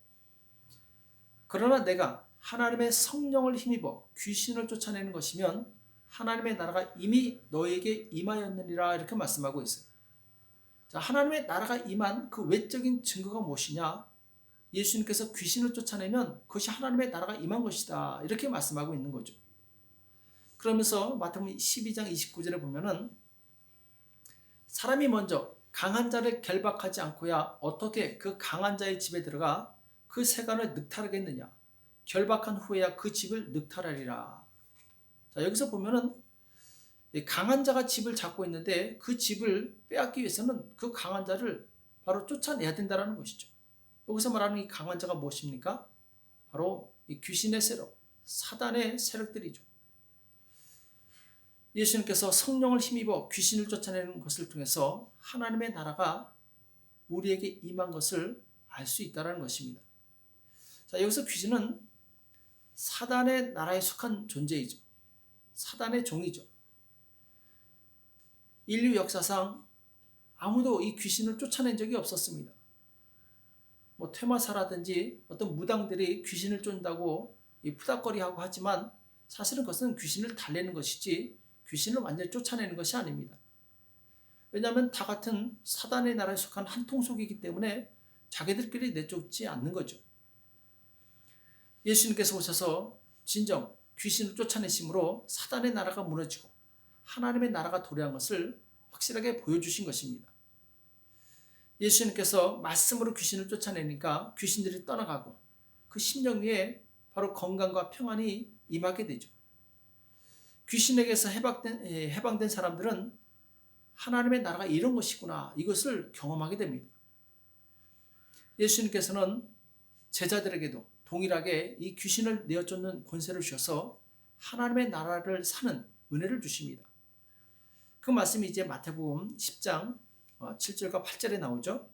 그러나 내가 하나님의 성령을 힘입어 귀신을 쫓아내는 것이면 하나님의 나라가 이미 너에게 임하였느니라 이렇게 말씀하고 있어요. 자, 하나님의 나라가 임한 그 외적인 증거가 무엇이냐? 예수님께서 귀신을 쫓아내면 그것이 하나님의 나라가 임한 것이다 이렇게 말씀하고 있는 거죠. 그러면서 마태복음 12장 29절에 보면은 사람이 먼저 강한 자를 결박하지 않고야 어떻게 그 강한 자의 집에 들어가 그 세간을 늑탈하겠느냐? 결박한 후에야 그 집을 늑탈하리라. 자, 여기서 보면은 강한 자가 집을 잡고 있는데 그 집을 빼앗기 위해서는 그 강한 자를 바로 쫓아내야 된다는 것이죠. 여기서 말하는 이 강한 자가 무엇입니까? 바로 이 귀신의 세력, 사단의 세력들이죠. 예수님께서 성령을 힘입어 귀신을 쫓아내는 것을 통해서 하나님의 나라가 우리에게 임한 것을 알 수 있다는 것입니다. 자, 여기서 귀신은 사단의 나라에 속한 존재이죠. 사단의 종이죠. 인류 역사상 아무도 이 귀신을 쫓아낸 적이 없었습니다. 퇴마사라든지 어떤 무당들이 귀신을 쫓는다고 푸닥거리하고 하지만 사실은 그것은 귀신을 달래는 것이지 귀신을 완전히 쫓아내는 것이 아닙니다. 왜냐하면 다 같은 사단의 나라에 속한 한 통속이기 때문에 자기들끼리 내쫓지 않는 거죠. 예수님께서 오셔서 진정 귀신을 쫓아내심으로 사단의 나라가 무너지고 하나님의 나라가 도래한 것을 확실하게 보여주신 것입니다. 예수님께서 말씀으로 귀신을 쫓아내니까 귀신들이 떠나가고 그 심령 위에 바로 건강과 평안이 임하게 되죠. 귀신에게서 해방된 사람들은 하나님의 나라가 이런 것이구나 이것을 경험하게 됩니다. 예수님께서는 제자들에게도 동일하게 이 귀신을 내어쫓는 권세를 주셔서 하나님의 나라를 사는 은혜를 주십니다. 그 말씀이 이제 마태복음 10장 7절과 8절에 나오죠.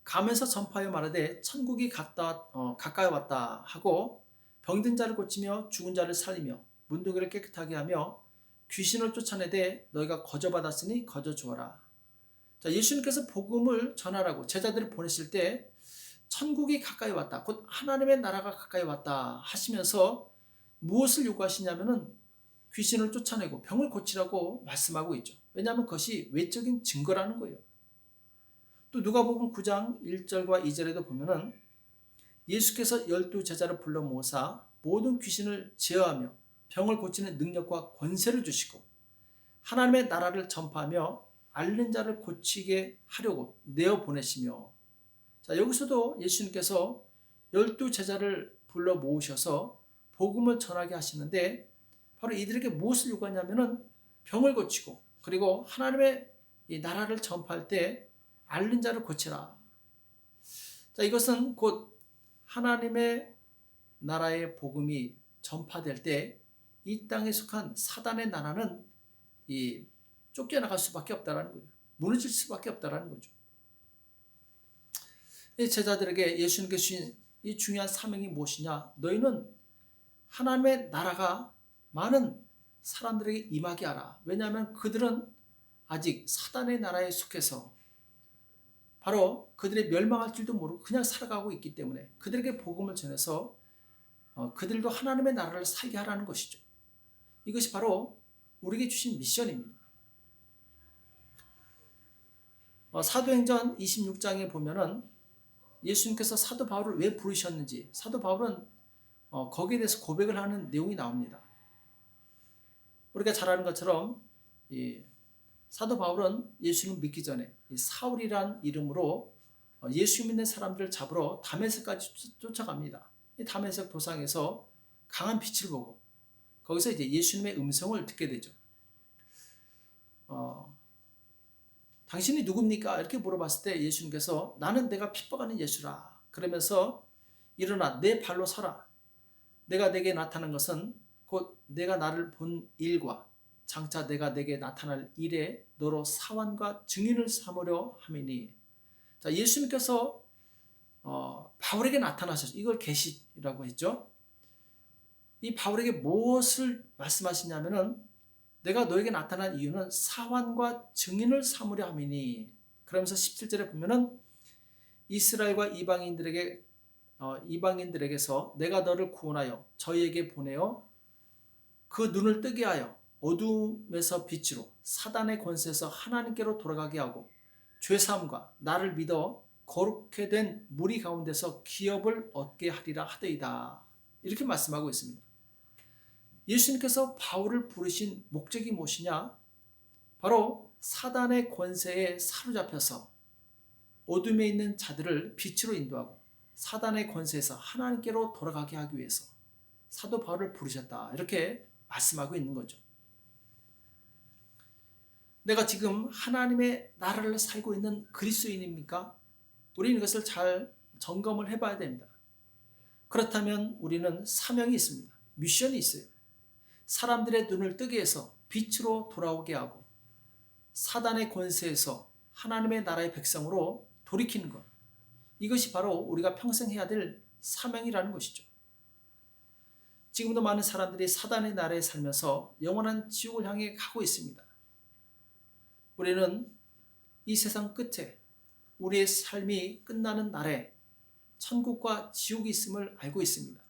가면서 전파하여 말하되 천국이 가까이 왔다 하고 병든 자를 고치며 죽은 자를 살리며 문둥이를 깨끗하게 하며 귀신을 쫓아내되 너희가 거저받았으니 거저 주어라. 자, 예수님께서 복음을 전하라고 제자들을 보내실 때 천국이 가까이 왔다, 곧 하나님의 나라가 가까이 왔다 하시면서 무엇을 요구하시냐면은 귀신을 쫓아내고 병을 고치라고 말씀하고 있죠. 왜냐하면 그것이 외적인 증거라는 거예요. 또 누가복음 9장 1절과 2절에도 보면은 예수께서 12 제자를 불러 모으사 모든 귀신을 제어하며 병을 고치는 능력과 권세를 주시고 하나님의 나라를 전파하며 앓는 자를 고치게 하려고 내어 보내시며. 자, 여기서도 예수님께서 12 제자를 불러 모으셔서 복음을 전하게 하시는데 바로 이들에게 무엇을 요구하냐면은 병을 고치고 그리고 하나님의 이 나라를 전파할 때 앓는 자를 고치라. 자, 이것은 곧 하나님의 나라의 복음이 전파될 때 이 땅에 속한 사단의 나라는 쫓겨나갈 수밖에 없다라는 거예요. 무너질 수밖에 없다라는 거죠. 이 제자들에게 예수님께서 주신 이 중요한 사명이 무엇이냐? 너희는 하나님의 나라가 많은 사람들에게 임하게 하라. 왜냐하면 그들은 아직 사단의 나라에 속해서 바로 그들의 멸망할 줄도 모르고 그냥 살아가고 있기 때문에 그들에게 복음을 전해서 그들도 하나님의 나라를 살게 하라는 것이죠. 이것이 바로 우리에게 주신 미션입니다. 사도행전 26장에 보면은 예수님께서 사도 바울을 왜 부르셨는지 사도 바울은 거기에 대해서 고백을 하는 내용이 나옵니다. 우리가 잘 아는 것처럼 이 사도 바울은 예수님을 믿기 전에 이 사울이란 이름으로 예수 믿는 사람들을 잡으러 다메섹까지 쫓아갑니다. 이 다메섹 도상에서 강한 빛을 보고 거기서 이제 예수님의 음성을 듣게 되죠. 당신이 누굽니까? 이렇게 물어봤을 때 예수님께서 나는 내가 핍박하는 예수라. 그러면서 일어나 내 발로 서라. 내가 내게 나타난 것은 곧 내가 나를 본 일과 장차 내가 내게 나타날 일에 너로 사환과 증인을 삼으려 함이니. 자, 예수님께서 바울에게 나타나셨죠. 이걸 계시라고 했죠. 이 바울에게 무엇을 말씀하시냐면은 내가 너에게 나타난 이유는 사환과 증인을 삼으려 함이니. 그러면서 17절에 보면은 이스라엘과 이방인들에게서 내가 너를 구원하여 저희에게 보내어 그 눈을 뜨게 하여 어둠에서 빛으로 사단의 권세에서 하나님께로 돌아가게 하고 죄사함과 나를 믿어 거룩해 된 무리 가운데서 기업을 얻게 하리라 하더이다. 이렇게 말씀하고 있습니다. 예수님께서 바울을 부르신 목적이 무엇이냐? 바로 사단의 권세에 사로잡혀서 어둠에 있는 자들을 빛으로 인도하고 사단의 권세에서 하나님께로 돌아가게 하기 위해서 사도 바울을 부르셨다. 이렇게 말씀하고 있는 거죠. 내가 지금 하나님의 나라를 살고 있는 그리스도인입니까? 우리는 이것을 잘 점검을 해봐야 됩니다. 그렇다면 우리는 사명이 있습니다. 미션이 있어요. 사람들의 눈을 뜨게 해서 빛으로 돌아오게 하고 사단의 권세에서 하나님의 나라의 백성으로 돌이키는 것. 이것이 바로 우리가 평생 해야 될 사명이라는 것이죠. 지금도 많은 사람들이 사단의 나라에 살면서 영원한 지옥을 향해 가고 있습니다. 우리는 이 세상 끝에 우리의 삶이 끝나는 날에 천국과 지옥이 있음을 알고 있습니다.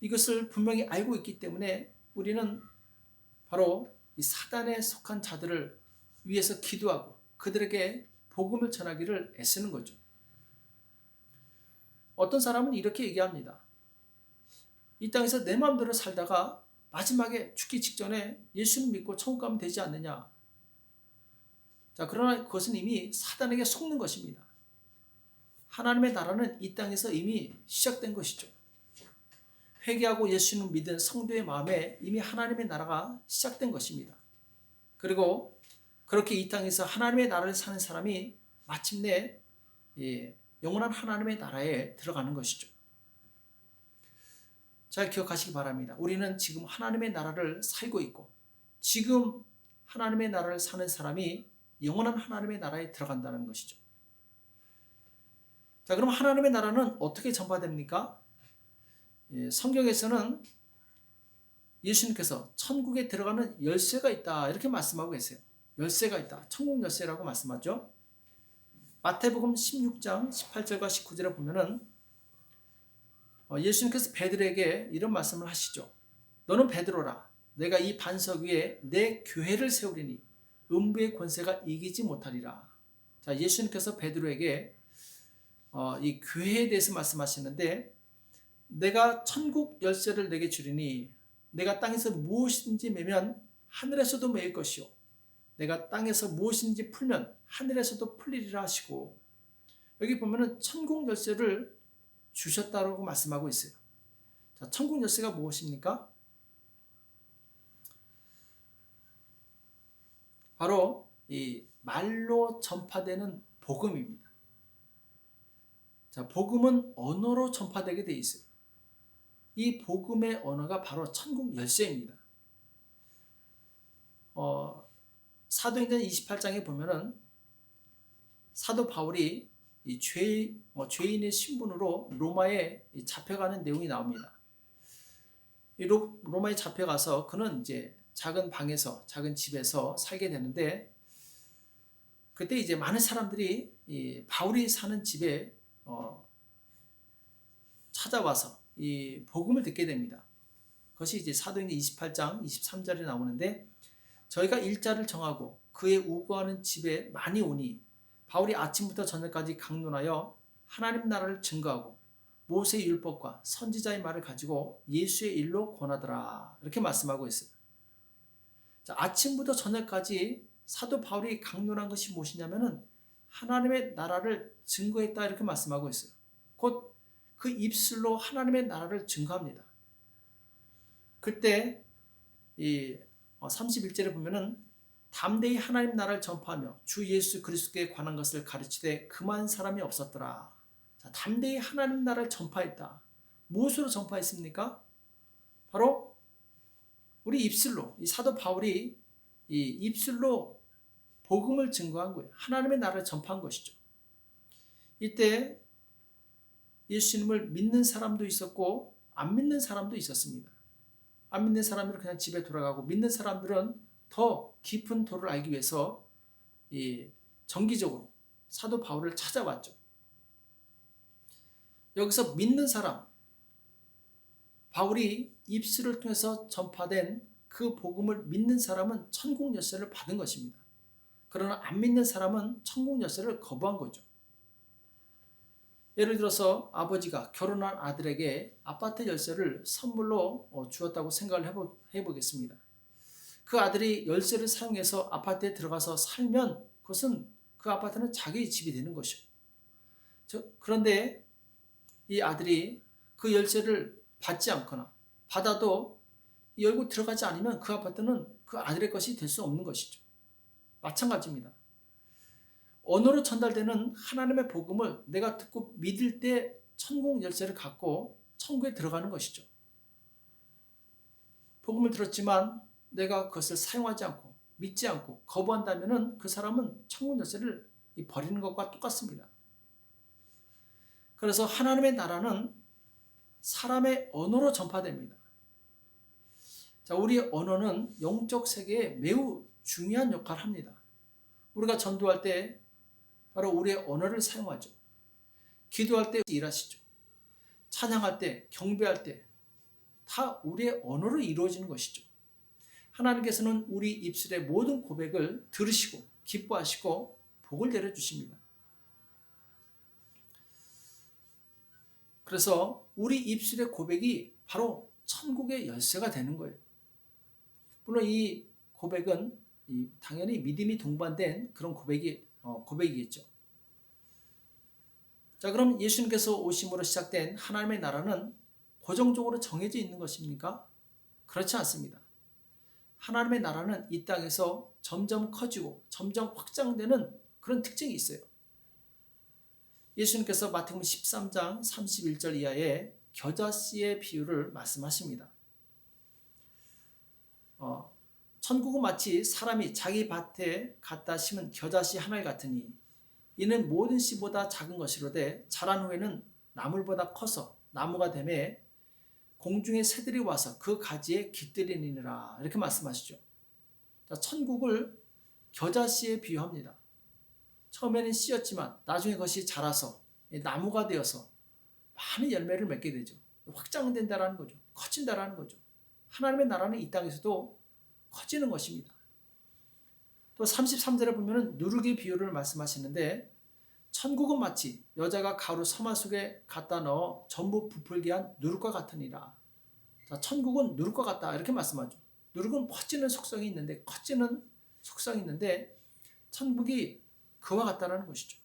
이것을 분명히 알고 있기 때문에 우리는 바로 이 사단에 속한 자들을 위해서 기도하고 그들에게 복음을 전하기를 애쓰는 거죠. 어떤 사람은 이렇게 얘기합니다. 이 땅에서 내 마음대로 살다가 마지막에 죽기 직전에 예수를 믿고 천국 가면 되지 않느냐. 자, 그러나 그것은 이미 사단에게 속는 것입니다. 하나님의 나라는 이 땅에서 이미 시작된 것이죠. 회개하고 예수님을 믿은 성도의 마음에 이미 하나님의 나라가 시작된 것입니다. 그리고 그렇게 이 땅에서 하나님의 나라를 사는 사람이 마침내 영원한 하나님의 나라에 들어가는 것이죠. 잘 기억하시기 바랍니다. 우리는 지금 하나님의 나라를 살고 있고 지금 하나님의 나라를 사는 사람이 영원한 하나님의 나라에 들어간다는 것이죠. 자, 그럼 하나님의 나라는 어떻게 전파됩니까? 성경에서는 예수님께서 천국에 들어가는 열쇠가 있다 이렇게 말씀하고 계세요. 열쇠가 있다. 천국 열쇠라고 말씀하죠. 마태복음 16장 18절과 19절에 보면은 예수님께서 베드로에게 이런 말씀을 하시죠. 너는 베드로라. 내가 이 반석 위에 내 교회를 세우리니 음부의 권세가 이기지 못하리라. 자, 예수님께서 베드로에게 이 교회에 대해서 말씀하시는데 내가 천국 열쇠를 내게 주리니 내가 땅에서 무엇이든지 매면 하늘에서도 매일 것이요 내가 땅에서 무엇이든지 풀면 하늘에서도 풀리리라 하시고 여기 보면은 천국 열쇠를 주셨다고 말씀하고 있어요. 자, 천국 열쇠가 무엇입니까? 바로 이 말로 전파되는 복음입니다. 자, 복음은 언어로 전파되게 돼 있어요. 이 복음의 언어가 바로 천국 열쇠입니다. 사도행전 28장에 보면은 사도 바울이 이 죄인의 신분으로 로마에 잡혀가는 내용이 나옵니다. 이 로마에 잡혀가서 그는 이제 작은 방에서 작은 집에서 살게 되는데 그때 이제 많은 사람들이 이 바울이 사는 집에 찾아와서 이 복음을 듣게 됩니다. 그것이 이제 사도행전 28장 23절에 나오는데 저희가 일자를 정하고 그의 우거하는 집에 많이 오니 바울이 아침부터 저녁까지 강론하여 하나님 나라를 증거하고 모세의 율법과 선지자의 말을 가지고 예수의 일로 권하더라. 이렇게 말씀하고 있어요. 자, 아침부터 저녁까지 사도 바울이 강론한 것이 무엇이냐면은 하나님의 나라를 증거했다 이렇게 말씀하고 있어요. 곧 그 입술로 하나님의 나라를 증거합니다. 그때 이 31절에 보면은 담대히 하나님 나라를 전파하며 주 예수 그리스도에 관한 것을 가르치되 금한 사람이 없었더라. 자, 담대히 하나님 나라를 전파했다. 무엇으로 전파했습니까? 바로 우리 입술로, 이 사도 바울이 이 입술로 복음을 증거한 거예요. 하나님의 나라를 전파한 것이죠. 이때 예수님을 믿는 사람도 있었고 안 믿는 사람도 있었습니다. 안 믿는 사람들은 그냥 집에 돌아가고 믿는 사람들은 더 깊은 도를 알기 위해서 정기적으로 사도 바울을 찾아왔죠. 여기서 믿는 사람, 바울이 입술을 통해서 전파된 그 복음을 믿는 사람은 천국 열쇠를 받은 것입니다. 그러나 안 믿는 사람은 천국 열쇠를 거부한 거죠. 예를 들어서 아버지가 결혼한 아들에게 아파트 열쇠를 선물로 주었다고 생각을 해보겠습니다. 그 아들이 열쇠를 사용해서 아파트에 들어가서 살면 그것은 그 아파트는 자기의 집이 되는 것이죠. 그런데 이 아들이 그 열쇠를 받지 않거나 받아도 열고 들어가지 않으면 그 아파트는 그 아들의 것이 될 수 없는 것이죠. 마찬가지입니다. 언어로 전달되는 하나님의 복음을 내가 듣고 믿을 때 천국 열쇠를 갖고 천국에 들어가는 것이죠. 복음을 들었지만 내가 그것을 사용하지 않고 믿지 않고 거부한다면 그 사람은 천국 열쇠를 버리는 것과 똑같습니다. 그래서 하나님의 나라는 사람의 언어로 전파됩니다. 자, 우리의 언어는 영적 세계에 매우 중요한 역할을 합니다. 우리가 전도할 때 바로 우리의 언어를 사용하죠. 기도할 때 일하시죠. 찬양할 때, 경배할 때 다 우리의 언어로 이루어지는 것이죠. 하나님께서는 우리 입술의 모든 고백을 들으시고 기뻐하시고 복을 내려주십니다. 그래서 우리 입술의 고백이 바로 천국의 열쇠가 되는 거예요. 물론 이 고백은 당연히 믿음이 동반된 그런 고백이겠죠. 자, 그럼 예수님께서 오심으로 시작된 하나님의 나라는 고정적으로 정해져 있는 것입니까? 그렇지 않습니다. 하나님의 나라는 이 땅에서 점점 커지고 점점 확장되는 그런 특징이 있어요. 예수님께서 마태복음 13장 31절 이하에 겨자씨의 비유를 말씀하십니다. 천국은 마치 사람이 자기 밭에 갖다 심은 겨자씨 하나 같으니 이는 모든 씨보다 작은 것이로되 자란 후에는 나물보다 커서 나무가 되매 공중의 새들이 와서 그 가지에 깃들이니라 이렇게 말씀하시죠. 자, 천국을 겨자씨에 비유합니다. 처음에는 씨였지만 나중에 그것이 자라서 나무가 되어서 많은 열매를 맺게 되죠. 확장된다라는 거죠. 커진다라는 거죠. 하나님의 나라는 이 땅에서도 커지는 것입니다. 또 33절에 보면 누룩의 비유를 말씀하시는데 천국은 마치 여자가 가루 서마 속에 갖다 넣어 전부 부풀게 한 누룩과 같으니라. 자, 천국은 누룩과 같다 이렇게 말씀하죠. 누룩은 퍼지는 속성이 있는데 커지는 속성이 있는데 천국이 그와 같다라는 것이죠.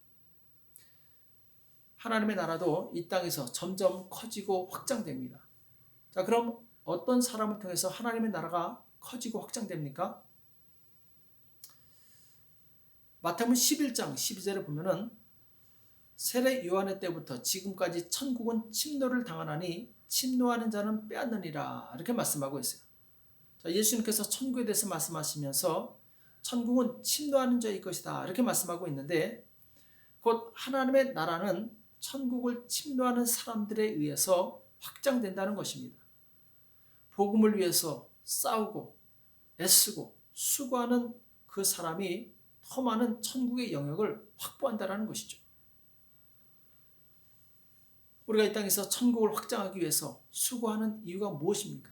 하나님의 나라도 이 땅에서 점점 커지고 확장됩니다. 자, 그럼 어떤 사람을 통해서 하나님의 나라가 커지고 확장됩니까? 마태복음 11장 12절에 보면은 세례 요한의 때부터 지금까지 천국은 침노를 당하나니 침노하는 자는 빼앗느니라 이렇게 말씀하고 있어요. 자, 예수님께서 천국에 대해서 말씀하시면서 천국은 침노하는 자일 것이다 이렇게 말씀하고 있는데 곧 하나님의 나라는 천국을 침노하는 사람들에 의해서 확장된다는 것입니다. 복음을 위해서 싸우고 애쓰고 수고하는 그 사람이 더 많은 천국의 영역을 확보한다는 것이죠. 우리가 이 땅에서 천국을 확장하기 위해서 수고하는 이유가 무엇입니까?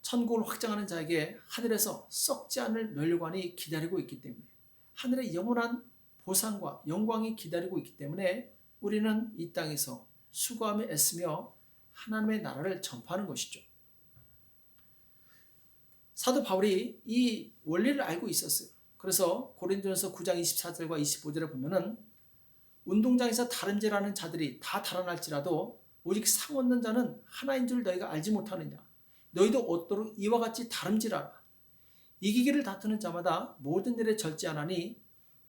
천국을 확장하는 자에게 하늘에서 썩지 않을 멸관이 기다리고 있기 때문에 하늘의 영원한 보상과 영광이 기다리고 있기 때문에 우리는 이 땅에서 수고하며 애쓰며 하나님의 나라를 전파하는 것이죠. 사도 바울이 이 원리를 알고 있었어요. 그래서 고린도전서 9장 24절과 25절에 보면은 운동장에서 다름질하는 자들이 다 달아날지라도 오직 상 얻는 자는 하나인 줄 너희가 알지 못하느냐. 너희도 얻도록 이와 같이 다름질하라. 이기기를 다투는 자마다 모든 일에 절제하나니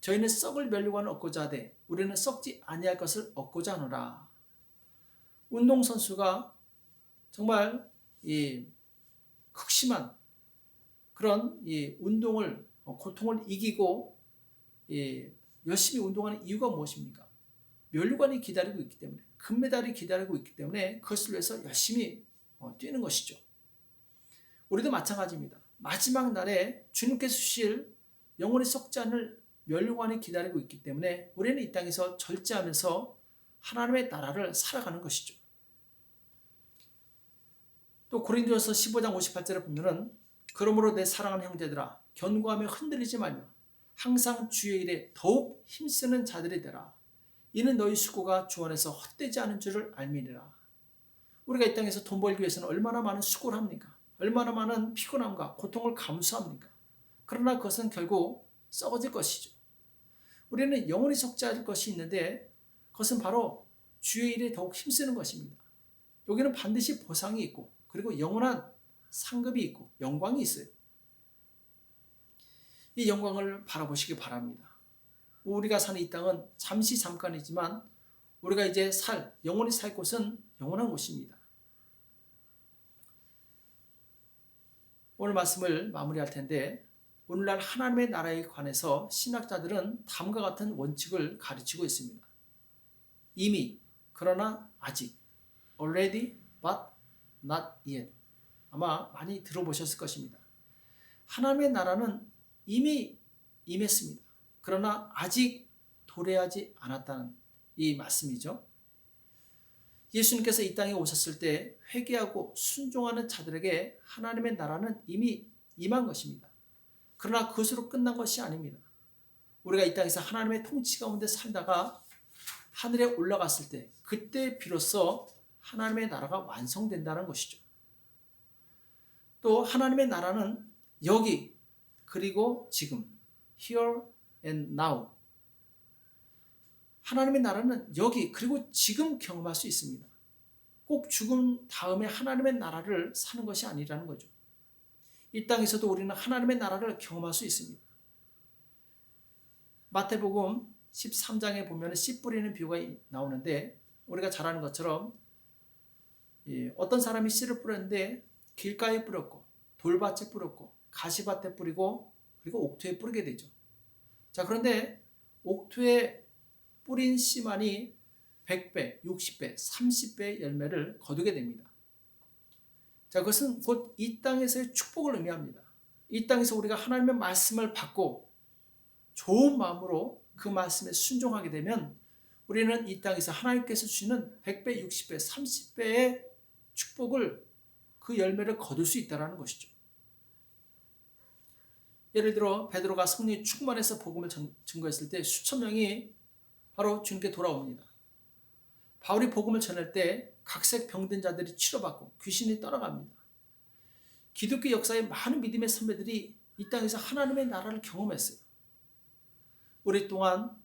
저희는 썩을 멸류관을 얻고자 하되 우리는 썩지 아니할 것을 얻고자 하노라. 운동선수가 정말 극심한 그런 운동을 고통을 이기고 열심히 운동하는 이유가 무엇입니까? 멸류관이 기다리고 있기 때문에, 금메달이 기다리고 있기 때문에 그것을 위해서 열심히 뛰는 것이죠. 우리도 마찬가지입니다. 마지막 날에 주님께서 주실 영원히 썩지 않을 멸류관이 기다리고 있기 때문에 우리는 이 땅에서 절제하면서 하나님의 나라를 살아가는 것이죠. 또 고린도전서 15장 58절에 보면은 그러므로 내 사랑하는 형제들아 견고하며 흔들리지 말며 항상 주의 일에 더욱 힘쓰는 자들이 되라. 이는 너희 수고가 주 안에서 헛되지 않은 줄을 알미니라. 우리가 이 땅에서 돈 벌기 위해서는 얼마나 많은 수고를 합니까? 얼마나 많은 피곤함과 고통을 감수합니까? 그러나 그것은 결국 썩어질 것이죠. 우리는 영원히 썩지 않을 것이 있는데 그것은 바로 주의 일에 더욱 힘쓰는 것입니다. 여기는 반드시 보상이 있고 그리고 영원한 상급이 있고 영광이 있어요. 이 영광을 바라보시기 바랍니다. 우리가 사는 이 땅은 잠시 잠깐이지만 우리가 이제 영원히 살 곳은 영원한 곳입니다. 오늘 말씀을 마무리할 텐데 오늘날 하나님의 나라에 관해서 신학자들은 다음과 같은 원칙을 가르치고 있습니다. 이미, 그러나 아직, already but not yet. 아마 많이 들어보셨을 것입니다. 하나님의 나라는 이미 임했습니다. 그러나 아직 도래하지 않았다는 이 말씀이죠. 예수님께서 이 땅에 오셨을 때 회개하고 순종하는 자들에게 하나님의 나라는 이미 임한 것입니다. 그러나 그것으로 끝난 것이 아닙니다. 우리가 이 땅에서 하나님의 통치 가운데 살다가 하늘에 올라갔을 때 그때 비로소 하나님의 나라가 완성된다는 것이죠. 또 하나님의 나라는 여기 그리고 지금 here and now 하나님의 나라는 여기 그리고 지금 경험할 수 있습니다. 꼭 죽음 다음에 하나님의 나라를 사는 것이 아니라는 거죠. 이 땅에서도 우리는 하나님의 나라를 경험할 수 있습니다. 마태복음 13장에 보면 씨 뿌리는 비유가 나오는데 우리가 잘 아는 것처럼 어떤 사람이 씨를 뿌렸는데 길가에 뿌렸고 돌밭에 뿌렸고 가시밭에 뿌리고 그리고 옥토에 뿌리게 되죠. 자, 그런데 옥토에 뿌린 씨만이 100배, 60배, 30배의 열매를 거두게 됩니다. 자, 그것은 곧 이 땅에서의 축복을 의미합니다. 이 땅에서 우리가 하나님의 말씀을 받고 좋은 마음으로 그 말씀에 순종하게 되면 우리는 이 땅에서 하나님께서 주시는 100배, 60배, 30배의 축복을 그 열매를 거둘 수 있다는 것이죠. 예를 들어 베드로가 성령이 충만해서 복음을 증거했을 때 수천 명이 바로 주님께 돌아옵니다. 바울이 복음을 전할 때 각색 병든 자들이 치료받고 귀신이 떠나갑니다. 기독교 역사에 많은 믿음의 선배들이 이 땅에서 하나님의 나라를 경험했어요. 우리 또한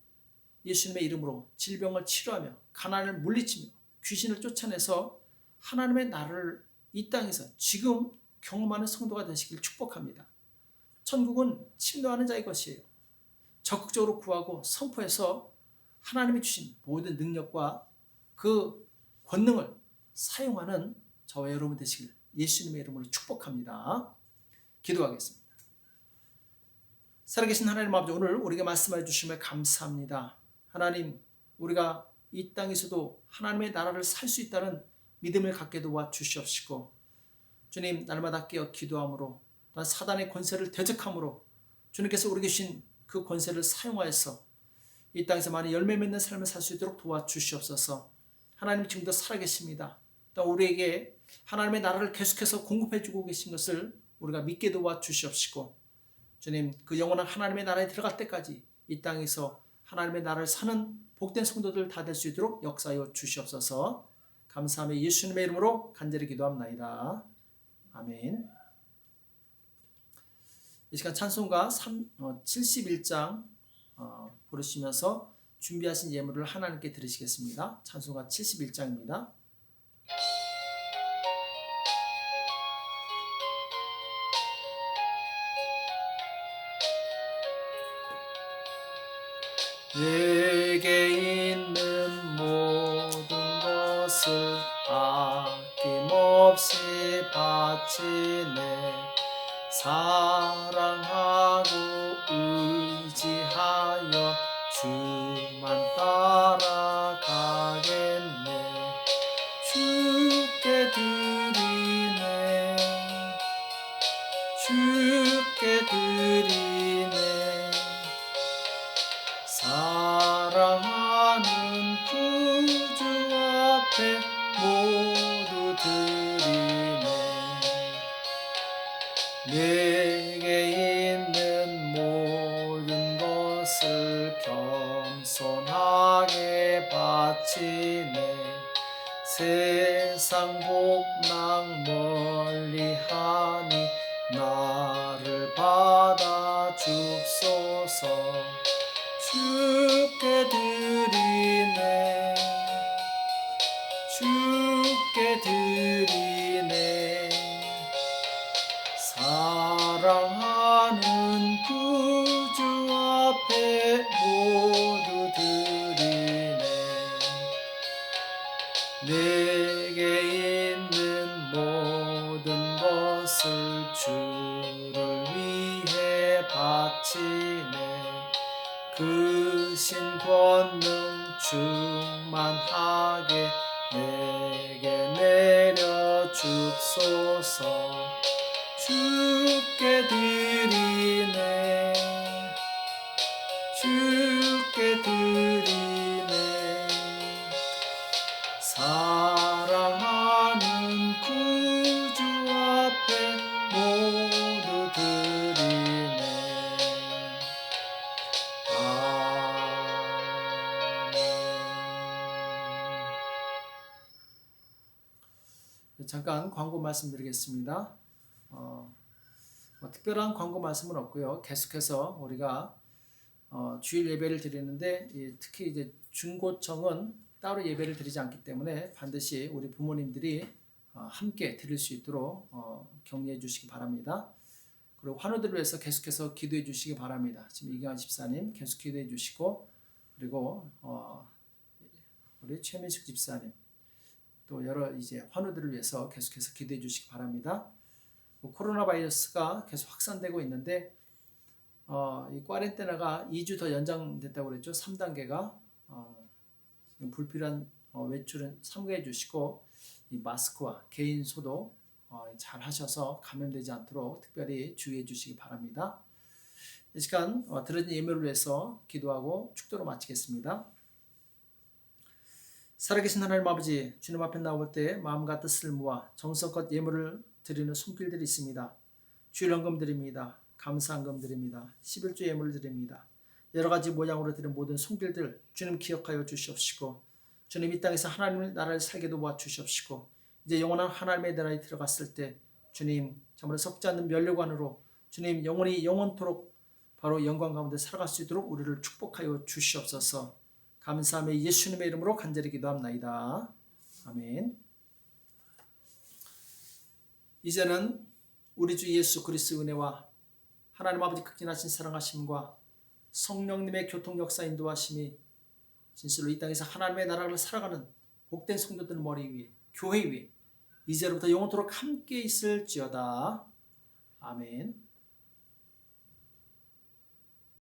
예수님의 이름으로 질병을 치료하며 가난을 물리치며 귀신을 쫓아내서 하나님의 나라를 이 땅에서 지금 경험하는 성도가 되시길 축복합니다. 천국은 침노하는 자의 것이에요. 적극적으로 구하고 선포해서 하나님이 주신 모든 능력과 그 권능을 사용하는 저와 여러분 되시길 예수님의 이름으로 축복합니다. 기도하겠습니다. 살아계신 하나님 아버지, 오늘 우리에게 말씀해 주심에 감사합니다. 하나님, 우리가 이 땅에서도 하나님의 나라를 살 수 있다는 믿음을 갖게 도와 주시옵시고, 주님, 날마다 깨어 기도함으로 또한 사단의 권세를 대적함으로 주님께서 우리에게 주신 그 권세를 사용하여서 이 땅에서 많이 열매 맺는 삶을 살 수 있도록 도와주시옵소서. 하나님 지금도 살아계십니다. 또 우리에게 하나님의 나라를 계속해서 공급해주고 계신 것을 우리가 믿게 도와주시옵시고, 주님, 그 영원한 하나님의 나라에 들어갈 때까지 이 땅에서 하나님의 나라를 사는 복된 성도들 다 될 수 있도록 역사하여 주시옵소서. 감사하며 예수님의 이름으로 간절히 기도합나이다. 아멘. 이 시간 찬송가 71장 부르시면서 준비하신 예물을 하나님께 드리시겠습니다. 찬송가 71장입니다. 내게 있는 모든 것을 아낌없이 바치네. 사랑하고 의지하여 주만 따라가겠네. 주께 드리네. 주께 드리네. 사랑하는 구주 앞에 모두 드리네. 내게 있는 모든 것을 겸손하게 바치네. 세상 복락 멀리하니 나를 받아 줍소서. 주께 드리네. 주께 드리네. 사랑하는 구주 앞에 모두 드리네. 내게 있는 모든 것을 주를 위해 바치네. 그 신 권능 충만하게 내게 내려 줍소서. 주께 드리네. 주께 드리네. 사랑하는 구주 앞에 모두 드리네. 잠깐 광고 말씀드리겠습니다. 특별한 광고 말씀은 없고요. 계속해서 우리가 주일 예배를 드리는데 특히 이제 중고청은 따로 예배를 드리지 않기 때문에 반드시 우리 부모님들이 함께 드릴 수 있도록 격려해 주시기 바랍니다. 그리고 환우들을 위해서 계속해서 기도해 주시기 바랍니다. 지금 이경환 집사님 계속 기도해 주시고, 그리고 우리 최민식 집사님 또 여러 이제 환우들을 위해서 계속해서 기도해 주시기 바랍니다. 코로나 바이러스가 계속 확산되고 있는데 이 꽈렌테나가 2주 더 연장됐다고 그랬죠. 3단계가 지금 불필요한 외출은 삼가해 주시고, 이 마스크와 개인 소독 잘 하셔서 감염되지 않도록 특별히 주의해 주시기 바랍니다. 이 시간 들어진 예물을 위해서 기도하고 축도로 마치겠습니다. 살아계신 하나님 아버지, 주님 앞에 나올 때 마음과 뜻을 모아 정성껏 예물을 드리는 손길들이 있습니다. 주일 헌금 드립니다. 감사헌금 드립니다. 11조 예물을 드립니다. 여러 가지 모양으로 드린 모든 손길들 주님 기억하여 주시옵시고, 주님 이 땅에서 하나님의 나라를 살게 도와 주시옵시고, 이제 영원한 하나님의 나라에 들어갔을 때 주님 정말 썩지 않는 면류관으로 주님 영원토록 바로 영광 가운데 살아갈 수 있도록 우리를 축복하여 주시옵소서. 감사하며 예수님의 이름으로 간절히 기도합나이다. 아멘. 이제는 우리 주 예수 그리스도의 은혜와 하나님 아버지 극진하신 사랑하심과 성령님의 교통 역사 인도하심이 진실로 이 땅에서 하나님의 나라를 살아가는 복된 성도들 머리 위에, 교회 위에 이제로부터 영원토록 함께 있을지어다. 아멘.